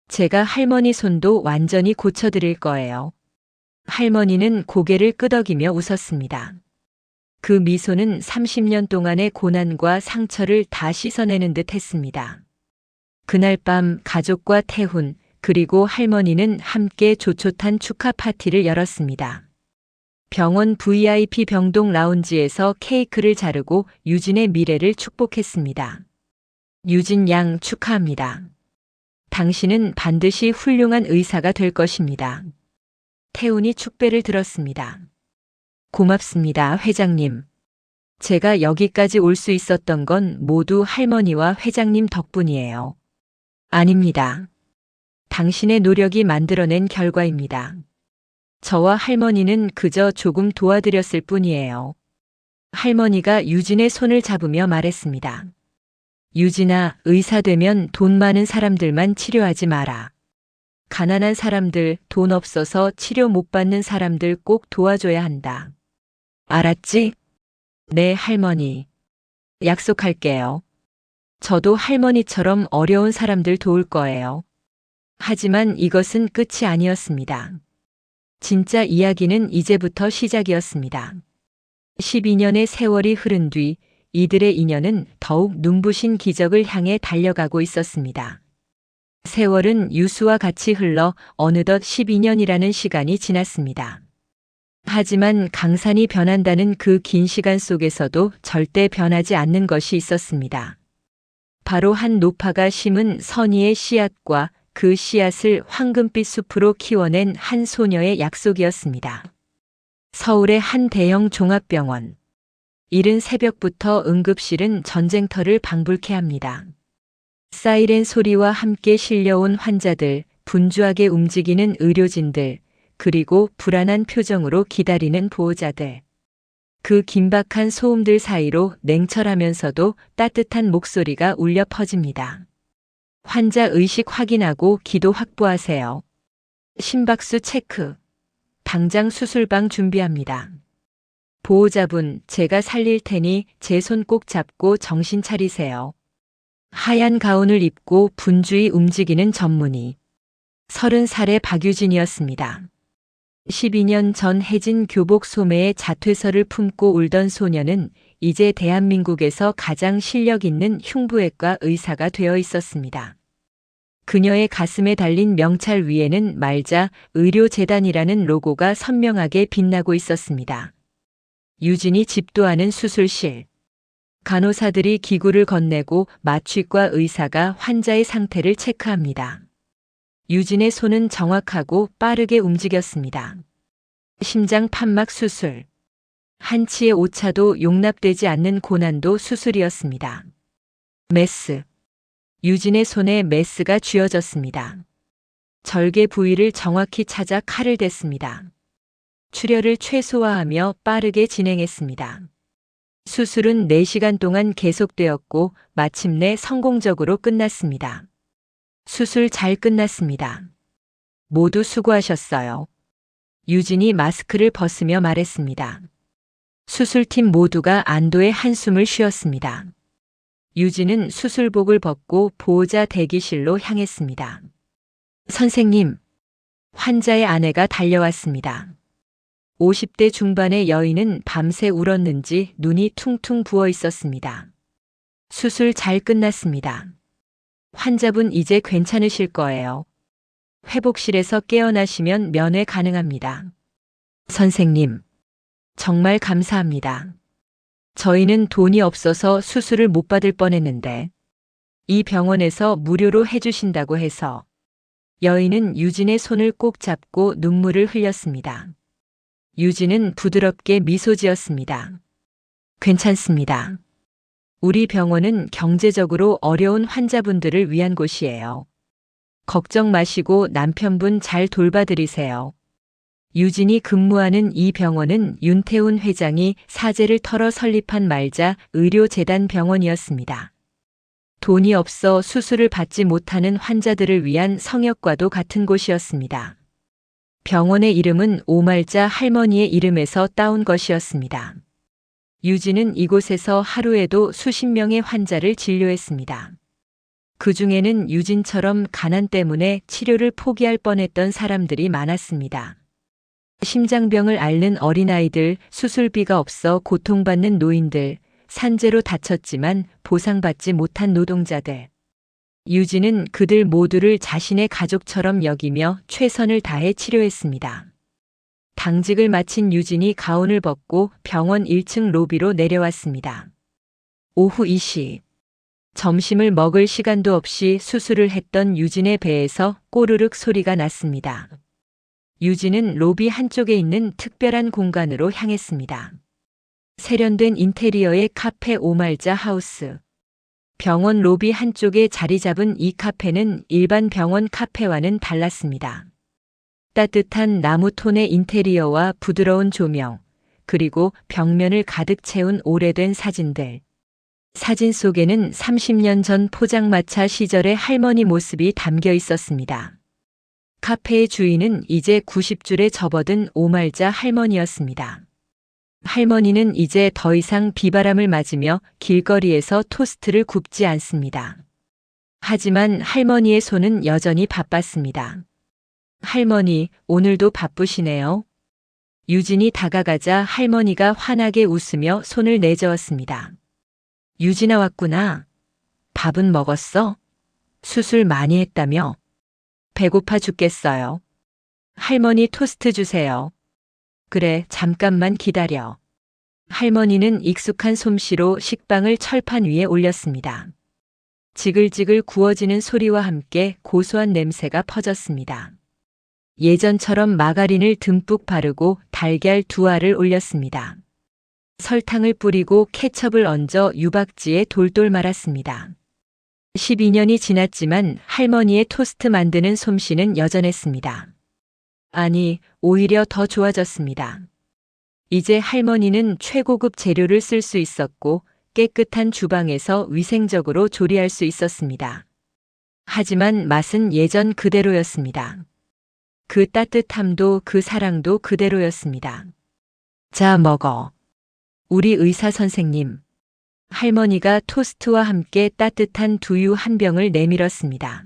제가 할머니 손도 완전히 고쳐드릴 거예요. 할머니는 고개를 끄덕이며 웃었습니다. 그 미소는 30년 동안의 고난과 상처를 다 씻어내는 듯 했습니다. 그날 밤 가족과 태훈, 그리고 할머니는 함께 조촐한 축하 파티를 열었습니다. 병원 VIP 병동 라운지에서 케이크를 자르고 유진의 미래를 축복했습니다. 유진 양 축하합니다. 당신은 반드시 훌륭한 의사가 될 것입니다. 태훈이 축배를 들었습니다. 고맙습니다, 회장님. 제가 여기까지 올 수 있었던 건 모두 할머니와 회장님 덕분이에요. 아닙니다. 당신의 노력이 만들어낸 결과입니다. 저와 할머니는 그저 조금 도와드렸을 뿐이에요. 할머니가 유진의 손을 잡으며 말했습니다. 유진아, 의사 되면 돈 많은 사람들만 치료하지 마라. 가난한 사람들, 돈 없어서 치료 못 받는 사람들 꼭 도와줘야 한다. 알았지? 네, 할머니. 약속할게요. 저도 할머니처럼 어려운 사람들 도울 거예요. 하지만 이것은 끝이 아니었습니다. 진짜 이야기는 이제부터 시작이었습니다. 12년의 세월이 흐른 뒤 이들의 인연은 더욱 눈부신 기적을 향해 달려가고 있었습니다. 세월은 유수와 같이 흘러 어느덧 12년이라는 시간이 지났습니다. 하지만 강산이 변한다는 그 긴 시간 속에서도 절대 변하지 않는 것이 있었습니다. 바로 한 노파가 심은 선의의 씨앗과 그 씨앗을 황금빛 숲으로 키워낸 한 소녀의 약속이었습니다. 서울의 한 대형 종합병원. 이른 새벽부터 응급실은 전쟁터를 방불케 합니다. 사이렌 소리와 함께 실려온 환자들, 분주하게 움직이는 의료진들, 그리고 불안한 표정으로 기다리는 보호자들. 그 긴박한 소음들 사이로 냉철하면서도 따뜻한 목소리가 울려 퍼집니다. 환자 의식 확인하고 기도 확보하세요. 심박수 체크. 당장 수술방 준비합니다. 보호자분, 제가 살릴 테니 제 손 꼭 잡고 정신 차리세요. 하얀 가운을 입고 분주히 움직이는 전문의. 30살의 박유진이었습니다. 12년 전 해진 교복 소매에 자퇴서를 품고 울던 소녀는 이제 대한민국에서 가장 실력 있는 흉부외과 의사가 되어 있었습니다. 그녀의 가슴에 달린 명찰 위에는 말자 의료재단이라는 로고가 선명하게 빛나고 있었습니다. 유진이 집도하는 수술실. 간호사들이 기구를 건네고 마취과 의사가 환자의 상태를 체크합니다. 유진의 손은 정확하고 빠르게 움직였습니다. 심장 판막 수술. 한치의 오차도 용납되지 않는 고난도 수술이었습니다. 메스. 유진의 손에 메스가 쥐어졌습니다. 절개 부위를 정확히 찾아 칼을 댔습니다. 출혈을 최소화하며 빠르게 진행했습니다. 수술은 4시간 동안 계속되었고 마침내 성공적으로 끝났습니다. 수술 잘 끝났습니다. 모두 수고하셨어요. 유진이 마스크를 벗으며 말했습니다. 수술팀 모두가 안도의 한숨을 쉬었습니다. 유진은 수술복을 벗고 보호자 대기실로 향했습니다. 선생님, 환자의 아내가 달려왔습니다. 50대 중반의 여인은 밤새 울었는지 눈이 퉁퉁 부어 있었습니다. 수술 잘 끝났습니다. 환자분 이제 괜찮으실 거예요. 회복실에서 깨어나시면 면회 가능합니다. 선생님, 정말 감사합니다. 저희는 돈이 없어서 수술을 못 받을 뻔했는데 이 병원에서 무료로 해주신다고 해서. 여인은 유진의 손을 꼭 잡고 눈물을 흘렸습니다. 유진은 부드럽게 미소 지었습니다. 괜찮습니다. 우리 병원은 경제적으로 어려운 환자분들을 위한 곳이에요. 걱정 마시고 남편분 잘 돌봐드리세요. 유진이 근무하는 이 병원은 윤태훈 회장이 사재를 털어 설립한 말자 의료재단 병원이었습니다. 돈이 없어 수술을 받지 못하는 환자들을 위한 성역과도 같은 곳이었습니다. 병원의 이름은 오말자 할머니의 이름에서 따온 것이었습니다. 유진은 이곳에서 하루에도 수십 명의 환자를 진료했습니다. 그 중에는 유진처럼 가난 때문에 치료를 포기할 뻔했던 사람들이 많았습니다. 심장병을 앓는 어린아이들, 수술비가 없어 고통받는 노인들, 산재로 다쳤지만 보상받지 못한 노동자들. 유진은 그들 모두를 자신의 가족처럼 여기며 최선을 다해 치료했습니다. 당직을 마친 유진이 가운을 벗고 병원 1층 로비로 내려왔습니다. 오후 2시. 점심을 먹을 시간도 없이 수술을 했던 유진의 배에서 꼬르륵 소리가 났습니다. 유진은 로비 한쪽에 있는 특별한 공간으로 향했습니다. 세련된 인테리어의 카페 오말자 하우스. 병원 로비 한쪽에 자리 잡은 이 카페는 일반 병원 카페와는 달랐습니다. 따뜻한 나무 톤의 인테리어와 부드러운 조명, 그리고 벽면을 가득 채운 오래된 사진들. 사진 속에는 30년 전 포장마차 시절의 할머니 모습이 담겨 있었습니다. 카페의 주인은 이제 90줄에 접어든 오말자 할머니였습니다. 할머니는 이제 더 이상 비바람을 맞으며 길거리에서 토스트를 굽지 않습니다. 하지만 할머니의 손은 여전히 바빴습니다. 할머니, 오늘도 바쁘시네요. 유진이 다가가자 할머니가 환하게 웃으며 손을 내저었습니다. 유진아 왔구나. 밥은 먹었어? 수술 많이 했다며? 배고파 죽겠어요. 할머니 토스트 주세요. 그래, 잠깐만 기다려. 할머니는 익숙한 솜씨로 식빵을 철판 위에 올렸습니다. 지글지글 구워지는 소리와 함께 고소한 냄새가 퍼졌습니다. 예전처럼 마가린을 듬뿍 바르고 달걀 2알을 올렸습니다. 설탕을 뿌리고 케첩을 얹어 유박지에 돌돌 말았습니다. 12년이 지났지만 할머니의 토스트 만드는 솜씨는 여전했습니다. 아니, 오히려 더 좋아졌습니다. 이제 할머니는 최고급 재료를 쓸 수 있었고 깨끗한 주방에서 위생적으로 조리할 수 있었습니다. 하지만 맛은 예전 그대로였습니다. 그 따뜻함도 그 사랑도 그대로였습니다. 자, 먹어. 우리 의사 선생님. 할머니가 토스트와 함께 따뜻한 두유 한 병을 내밀었습니다.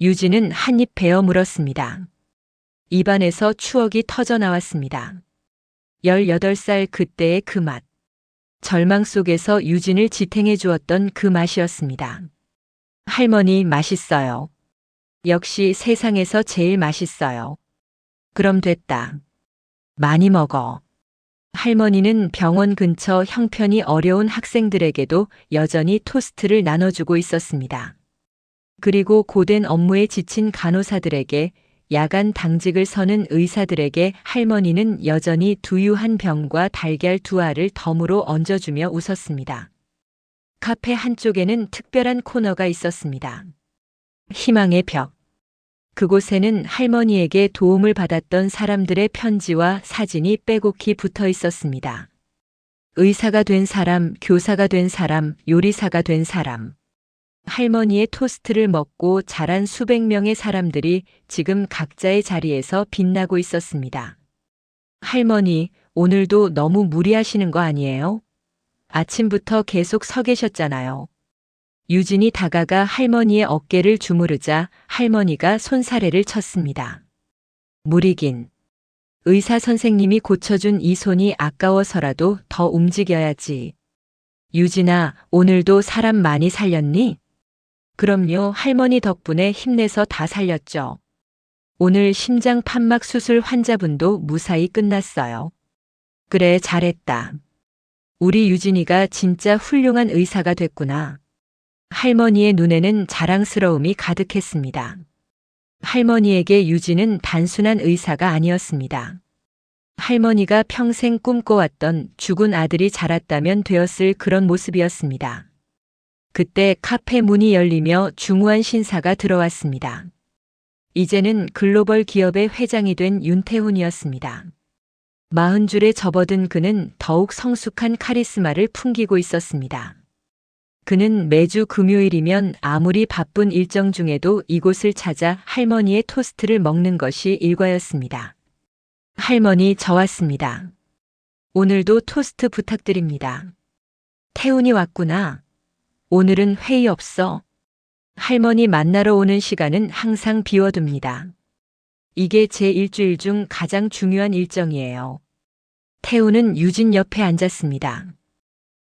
유진은 한 입 베어 물었습니다. 입안에서 추억이 터져 나왔습니다. 18살 그때의 그 맛. 절망 속에서 유진을 지탱해 주었던 그 맛이었습니다. 할머니, 맛있어요. 역시 세상에서 제일 맛있어요. 그럼 됐다. 많이 먹어. 할머니는 병원 근처 형편이 어려운 학생들에게도 여전히 토스트를 나눠주고 있었습니다. 그리고 고된 업무에 지친 간호사들에게, 야간 당직을 서는 의사들에게 할머니는 여전히 두유 한 병과 달걀 2알을 덤으로 얹어주며 웃었습니다. 카페 한쪽에는 특별한 코너가 있었습니다. 희망의 벽. 그곳에는 할머니에게 도움을 받았던 사람들의 편지와 사진이 빼곡히 붙어 있었습니다. 의사가 된 사람, 교사가 된 사람, 요리사가 된 사람. 할머니의 토스트를 먹고 자란 수백 명의 사람들이 지금 각자의 자리에서 빛나고 있었습니다. 할머니, 오늘도 너무 무리하시는 거 아니에요? 아침부터 계속 서 계셨잖아요. 유진이 다가가 할머니의 어깨를 주무르자 할머니가 손사래를 쳤습니다. 무리긴. 의사 선생님이 고쳐준 이 손이 아까워서라도 더 움직여야지. 유진아, 오늘도 사람 많이 살렸니? 그럼요, 할머니 덕분에 힘내서 다 살렸죠. 오늘 심장 판막 수술 환자분도 무사히 끝났어요. 그래, 잘했다. 우리 유진이가 진짜 훌륭한 의사가 됐구나. 할머니의 눈에는 자랑스러움이 가득했습니다. 할머니에게 유진은 단순한 의사가 아니었습니다. 할머니가 평생 꿈꿔왔던 죽은 아들이 자랐다면 되었을 그런 모습이었습니다. 그때 카페 문이 열리며 중후한 신사가 들어왔습니다. 이제는 글로벌 기업의 회장이 된 윤태훈이었습니다. 40줄에 접어든 그는 더욱 성숙한 카리스마를 풍기고 있었습니다. 그는 매주 금요일이면 아무리 바쁜 일정 중에도 이곳을 찾아 할머니의 토스트를 먹는 것이 일과였습니다. 할머니, 저 왔습니다. 오늘도 토스트 부탁드립니다. 태훈이 왔구나. 오늘은 회의 없어. 할머니 만나러 오는 시간은 항상 비워둡니다. 이게 제 일주일 중 가장 중요한 일정이에요. 태훈은 유진 옆에 앉았습니다.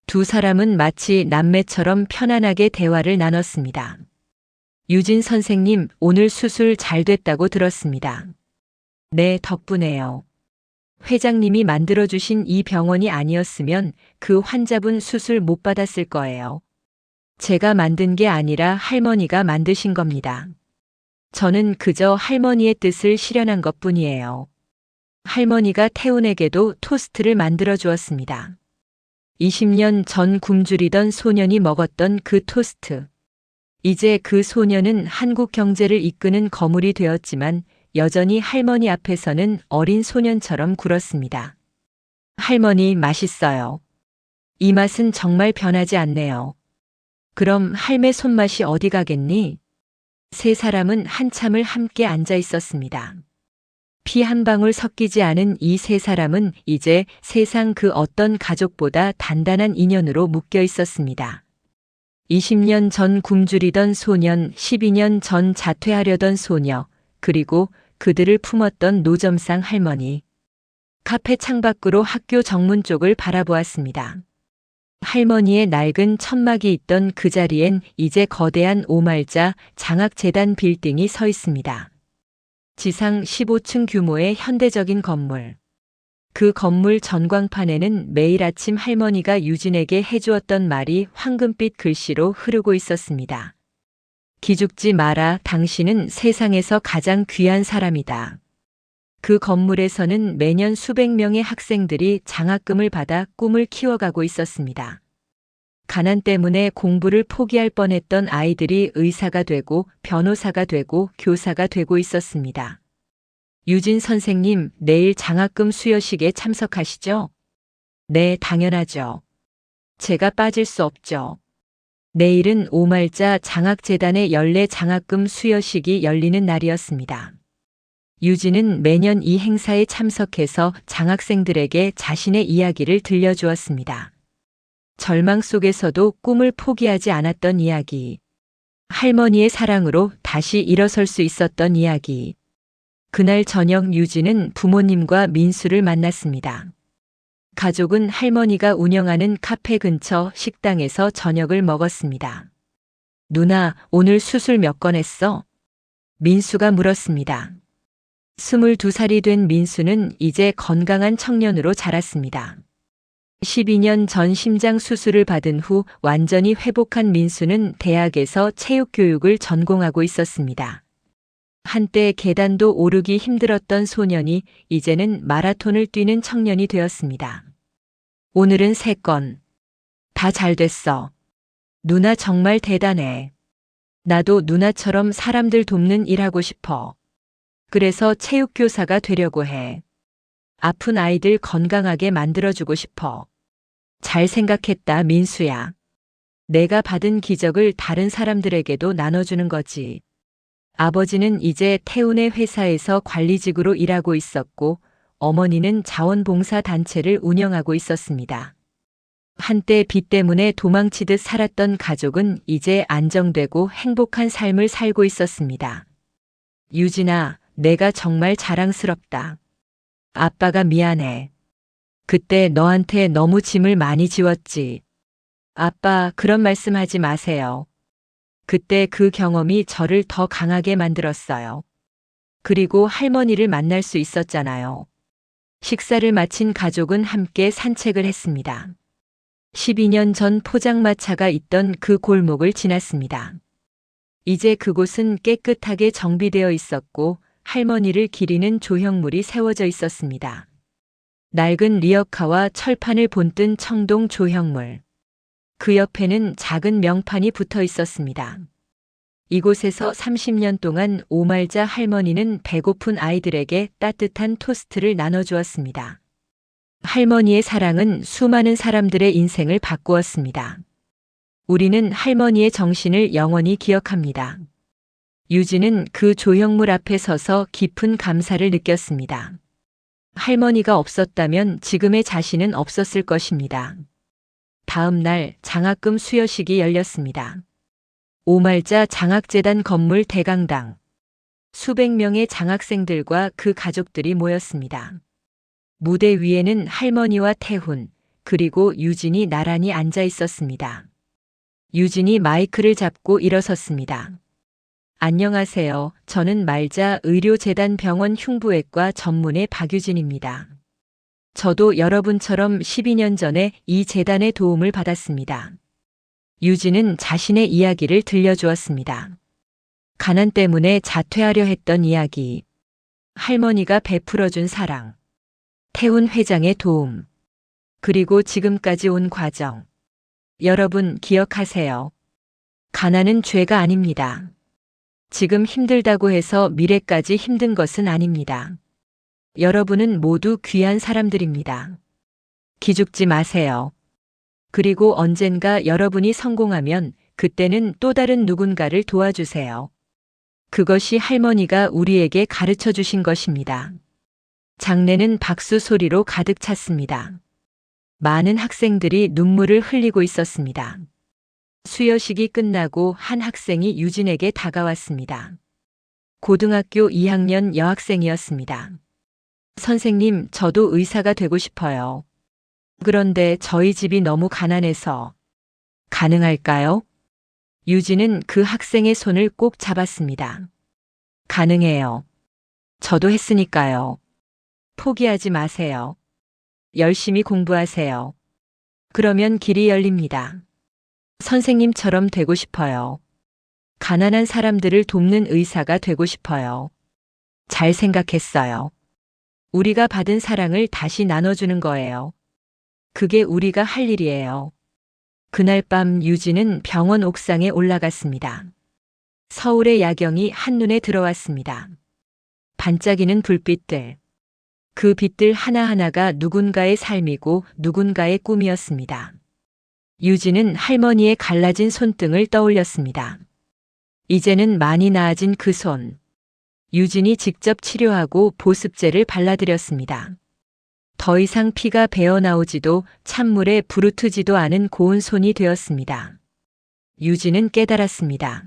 두 사람은 마치 남매처럼 편안하게 대화를 나눴습니다. 유진 선생님, 오늘 수술 잘 됐다고 들었습니다. 네, 덕분에요. 회장님이 만들어주신 이 병원이 아니었으면 그 환자분 수술 못 받았을 거예요. 제가 만든 게 아니라 할머니가 만드신 겁니다. 저는 그저 할머니의 뜻을 실현한 것뿐이에요. 할머니가 태훈에게도 토스트를 만들어 주었습니다. 20년 전 굶주리던 소년이 먹었던 그 토스트. 이제 그 소년은 한국 경제를 이끄는 거물이 되었지만 여전히 할머니 앞에서는 어린 소년처럼 굴었습니다. 할머니, 맛있어요. 이 맛은 정말 변하지 않네요. 그럼 할매 손맛이 어디 가겠니? 세 사람은 한참을 함께 앉아 있었습니다. 피 한 방울 섞이지 않은 이 세 사람은 이제 세상 그 어떤 가족보다 단단한 인연으로 묶여 있었습니다. 20년 전 굶주리던 소년, 12년 전 자퇴하려던 소녀, 그리고 그들을 품었던 노점상 할머니. 카페 창밖으로 학교 정문 쪽을 바라보았습니다. 할머니의 낡은 천막이 있던 그 자리엔 이제 거대한 5말자 장학재단 빌딩이 서 있습니다. 지상 15층 규모의 현대적인 건물. 그 건물 전광판에는 매일 아침 할머니가 유진에게 해주었던 말이 황금빛 글씨로 흐르고 있었습니다. 기죽지 마라, 당신은 세상에서 가장 귀한 사람이다. 그 건물에서는 매년 수백 명의 학생들이 장학금을 받아 꿈을 키워가고 있었습니다. 가난 때문에 공부를 포기할 뻔했던 아이들이 의사가 되고 변호사가 되고 교사가 되고 있었습니다. 유진 선생님, 내일 장학금 수여식에 참석하시죠? 네, 당연하죠. 제가 빠질 수 없죠. 내일은 5말자 장학재단의 연례 장학금 수여식이 열리는 날이었습니다. 유진은 매년 이 행사에 참석해서 장학생들에게 자신의 이야기를 들려주었습니다. 절망 속에서도 꿈을 포기하지 않았던 이야기. 할머니의 사랑으로 다시 일어설 수 있었던 이야기. 그날 저녁 유진은 부모님과 민수를 만났습니다. 가족은 할머니가 운영하는 카페 근처 식당에서 저녁을 먹었습니다. 누나, 오늘 수술 몇 건 했어? 민수가 물었습니다. 22살이 된 민수는 이제 건강한 청년으로 자랐습니다. 12년 전 심장 수술을 받은 후 완전히 회복한 민수는 대학에서 체육교육을 전공하고 있었습니다. 한때 계단도 오르기 힘들었던 소년이 이제는 마라톤을 뛰는 청년이 되었습니다. 오늘은 3건. 다 잘 됐어. 누나 정말 대단해. 나도 누나처럼 사람들 돕는 일 하고 싶어. 그래서 체육교사가 되려고 해. 아픈 아이들 건강하게 만들어주고 싶어. 잘 생각했다, 민수야. 내가 받은 기적을 다른 사람들에게도 나눠주는 거지. 아버지는 이제 태훈의 회사에서 관리직으로 일하고 있었고, 어머니는 자원봉사 단체를 운영하고 있었습니다. 한때 빚 때문에 도망치듯 살았던 가족은 이제 안정되고 행복한 삶을 살고 있었습니다. 유진아, 내가 정말 자랑스럽다. 아빠가 미안해. 그때 너한테 너무 짐을 많이 지웠지. 아빠, 그런 말씀 하지 마세요. 그때 그 경험이 저를 더 강하게 만들었어요. 그리고 할머니를 만날 수 있었잖아요. 식사를 마친 가족은 함께 산책을 했습니다. 12년 전 포장마차가 있던 그 골목을 지났습니다. 이제 그곳은 깨끗하게 정비되어 있었고 할머니를 기리는 조형물이 세워져 있었습니다. 낡은 리어카와 철판을 본뜬 청동 조형물. 그 옆에는 작은 명판이 붙어 있었습니다. 이곳에서 30년 동안 오말자 할머니는 배고픈 아이들에게 따뜻한 토스트를 나눠주었습니다. 할머니의 사랑은 수많은 사람들의 인생을 바꾸었습니다. 우리는 할머니의 정신을 영원히 기억합니다. 유진은 그 조형물 앞에 서서 깊은 감사를 느꼈습니다. 할머니가 없었다면 지금의 자신은 없었을 것입니다. 다음 날 장학금 수여식이 열렸습니다. 오말자 장학재단 건물 대강당. 수백 명의 장학생들과 그 가족들이 모였습니다. 무대 위에는 할머니와 태훈, 그리고 유진이 나란히 앉아 있었습니다. 유진이 마이크를 잡고 일어섰습니다. 안녕하세요. 저는 말자 의료재단 병원 흉부외과 전문의 박유진입니다. 저도 여러분처럼 12년 전에 이 재단의 도움을 받았습니다. 유진은 자신의 이야기를 들려주었습니다. 가난 때문에 자퇴하려 했던 이야기, 할머니가 베풀어준 사랑, 태훈 회장의 도움, 그리고 지금까지 온 과정. 여러분 기억하세요. 가난은 죄가 아닙니다. 지금 힘들다고 해서 미래까지 힘든 것은 아닙니다. 여러분은 모두 귀한 사람들입니다. 기죽지 마세요. 그리고 언젠가 여러분이 성공하면 그때는 또 다른 누군가를 도와주세요. 그것이 할머니가 우리에게 가르쳐 주신 것입니다. 장내는 박수 소리로 가득 찼습니다. 많은 학생들이 눈물을 흘리고 있었습니다. 수여식이 끝나고 한 학생이 유진에게 다가왔습니다. 고등학교 2학년 여학생이었습니다. 선생님, 저도 의사가 되고 싶어요. 그런데 저희 집이 너무 가난해서. 가능할까요? 유진은 그 학생의 손을 꼭 잡았습니다. 가능해요. 저도 했으니까요. 포기하지 마세요. 열심히 공부하세요. 그러면 길이 열립니다. 선생님처럼 되고 싶어요. 가난한 사람들을 돕는 의사가 되고 싶어요. 잘 생각했어요. 우리가 받은 사랑을 다시 나눠주는 거예요. 그게 우리가 할 일이에요. 그날 밤 유진은 병원 옥상에 올라갔습니다. 서울의 야경이 한눈에 들어왔습니다. 반짝이는 불빛들. 그 빛들 하나하나가 누군가의 삶이고 누군가의 꿈이었습니다. 유진은 할머니의 갈라진 손등을 떠올렸습니다. 이제는 많이 나아진 그 손. 유진이 직접 치료하고 보습제를 발라드렸습니다. 더 이상 피가 배어나오지도 찬물에 부르트지도 않은 고운 손이 되었습니다. 유진은 깨달았습니다.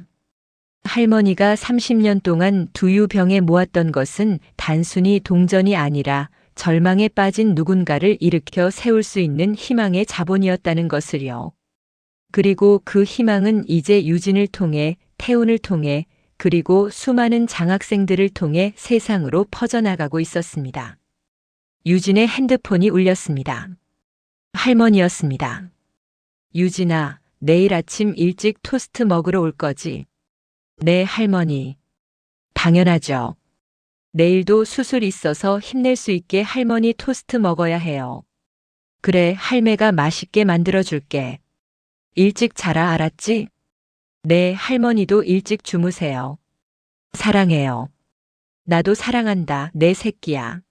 할머니가 30년 동안 두유병에 모았던 것은 단순히 동전이 아니라 절망에 빠진 누군가를 일으켜 세울 수 있는 희망의 자본이었다는 것을요. 그리고 그 희망은 이제 유진을 통해, 태훈을 통해, 그리고 수많은 장학생들을 통해 세상으로 퍼져나가고 있었습니다. 유진의 핸드폰이 울렸습니다. 할머니였습니다. 유진아, 내일 아침 일찍 토스트 먹으러 올 거지? 네, 할머니. 당연하죠. 내일도 수술 있어서 힘낼 수 있게 할머니 토스트 먹어야 해요. 그래, 할매가 맛있게 만들어줄게. 일찍 자라, 알았지? 네, 할머니도 일찍 주무세요. 사랑해요. 나도 사랑한다, 내 새끼야.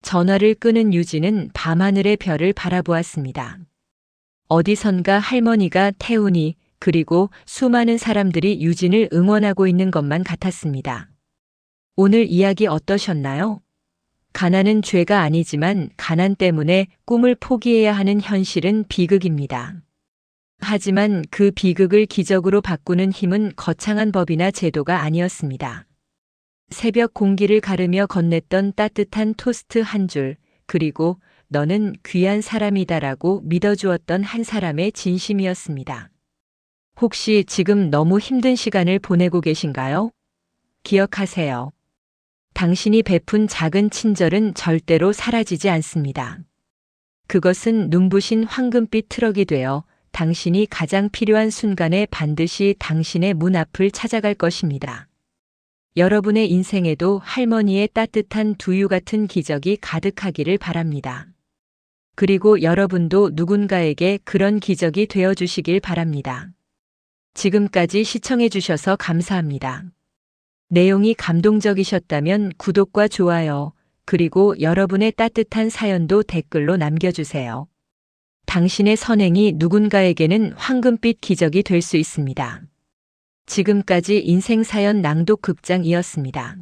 전화를 끄는 유진은 밤하늘의 별을 바라보았습니다. 어디선가 할머니가, 태훈이, 그리고 수많은 사람들이 유진을 응원하고 있는 것만 같았습니다. 오늘 이야기 어떠셨나요? 가난은 죄가 아니지만 가난 때문에 꿈을 포기해야 하는 현실은 비극입니다. 하지만 그 비극을 기적으로 바꾸는 힘은 거창한 법이나 제도가 아니었습니다. 새벽 공기를 가르며 건넸던 따뜻한 토스트 한 줄, 그리고 너는 귀한 사람이다라고 믿어주었던 한 사람의 진심이었습니다. 혹시 지금 너무 힘든 시간을 보내고 계신가요? 기억하세요. 당신이 베푼 작은 친절은 절대로 사라지지 않습니다. 그것은 눈부신 황금빛 트럭이 되어 당신이 가장 필요한 순간에 반드시 당신의 문 앞을 찾아갈 것입니다. 여러분의 인생에도 할머니의 따뜻한 두유 같은 기적이 가득하기를 바랍니다. 그리고 여러분도 누군가에게 그런 기적이 되어 주시길 바랍니다. 지금까지 시청해 주셔서 감사합니다. 내용이 감동적이셨다면 구독과 좋아요, 그리고 여러분의 따뜻한 사연도 댓글로 남겨주세요. 당신의 선행이 누군가에게는 황금빛 기적이 될 수 있습니다. 지금까지 인생사연 낭독 극장이었습니다.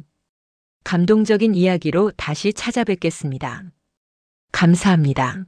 감동적인 이야기로 다시 찾아뵙겠습니다. 감사합니다.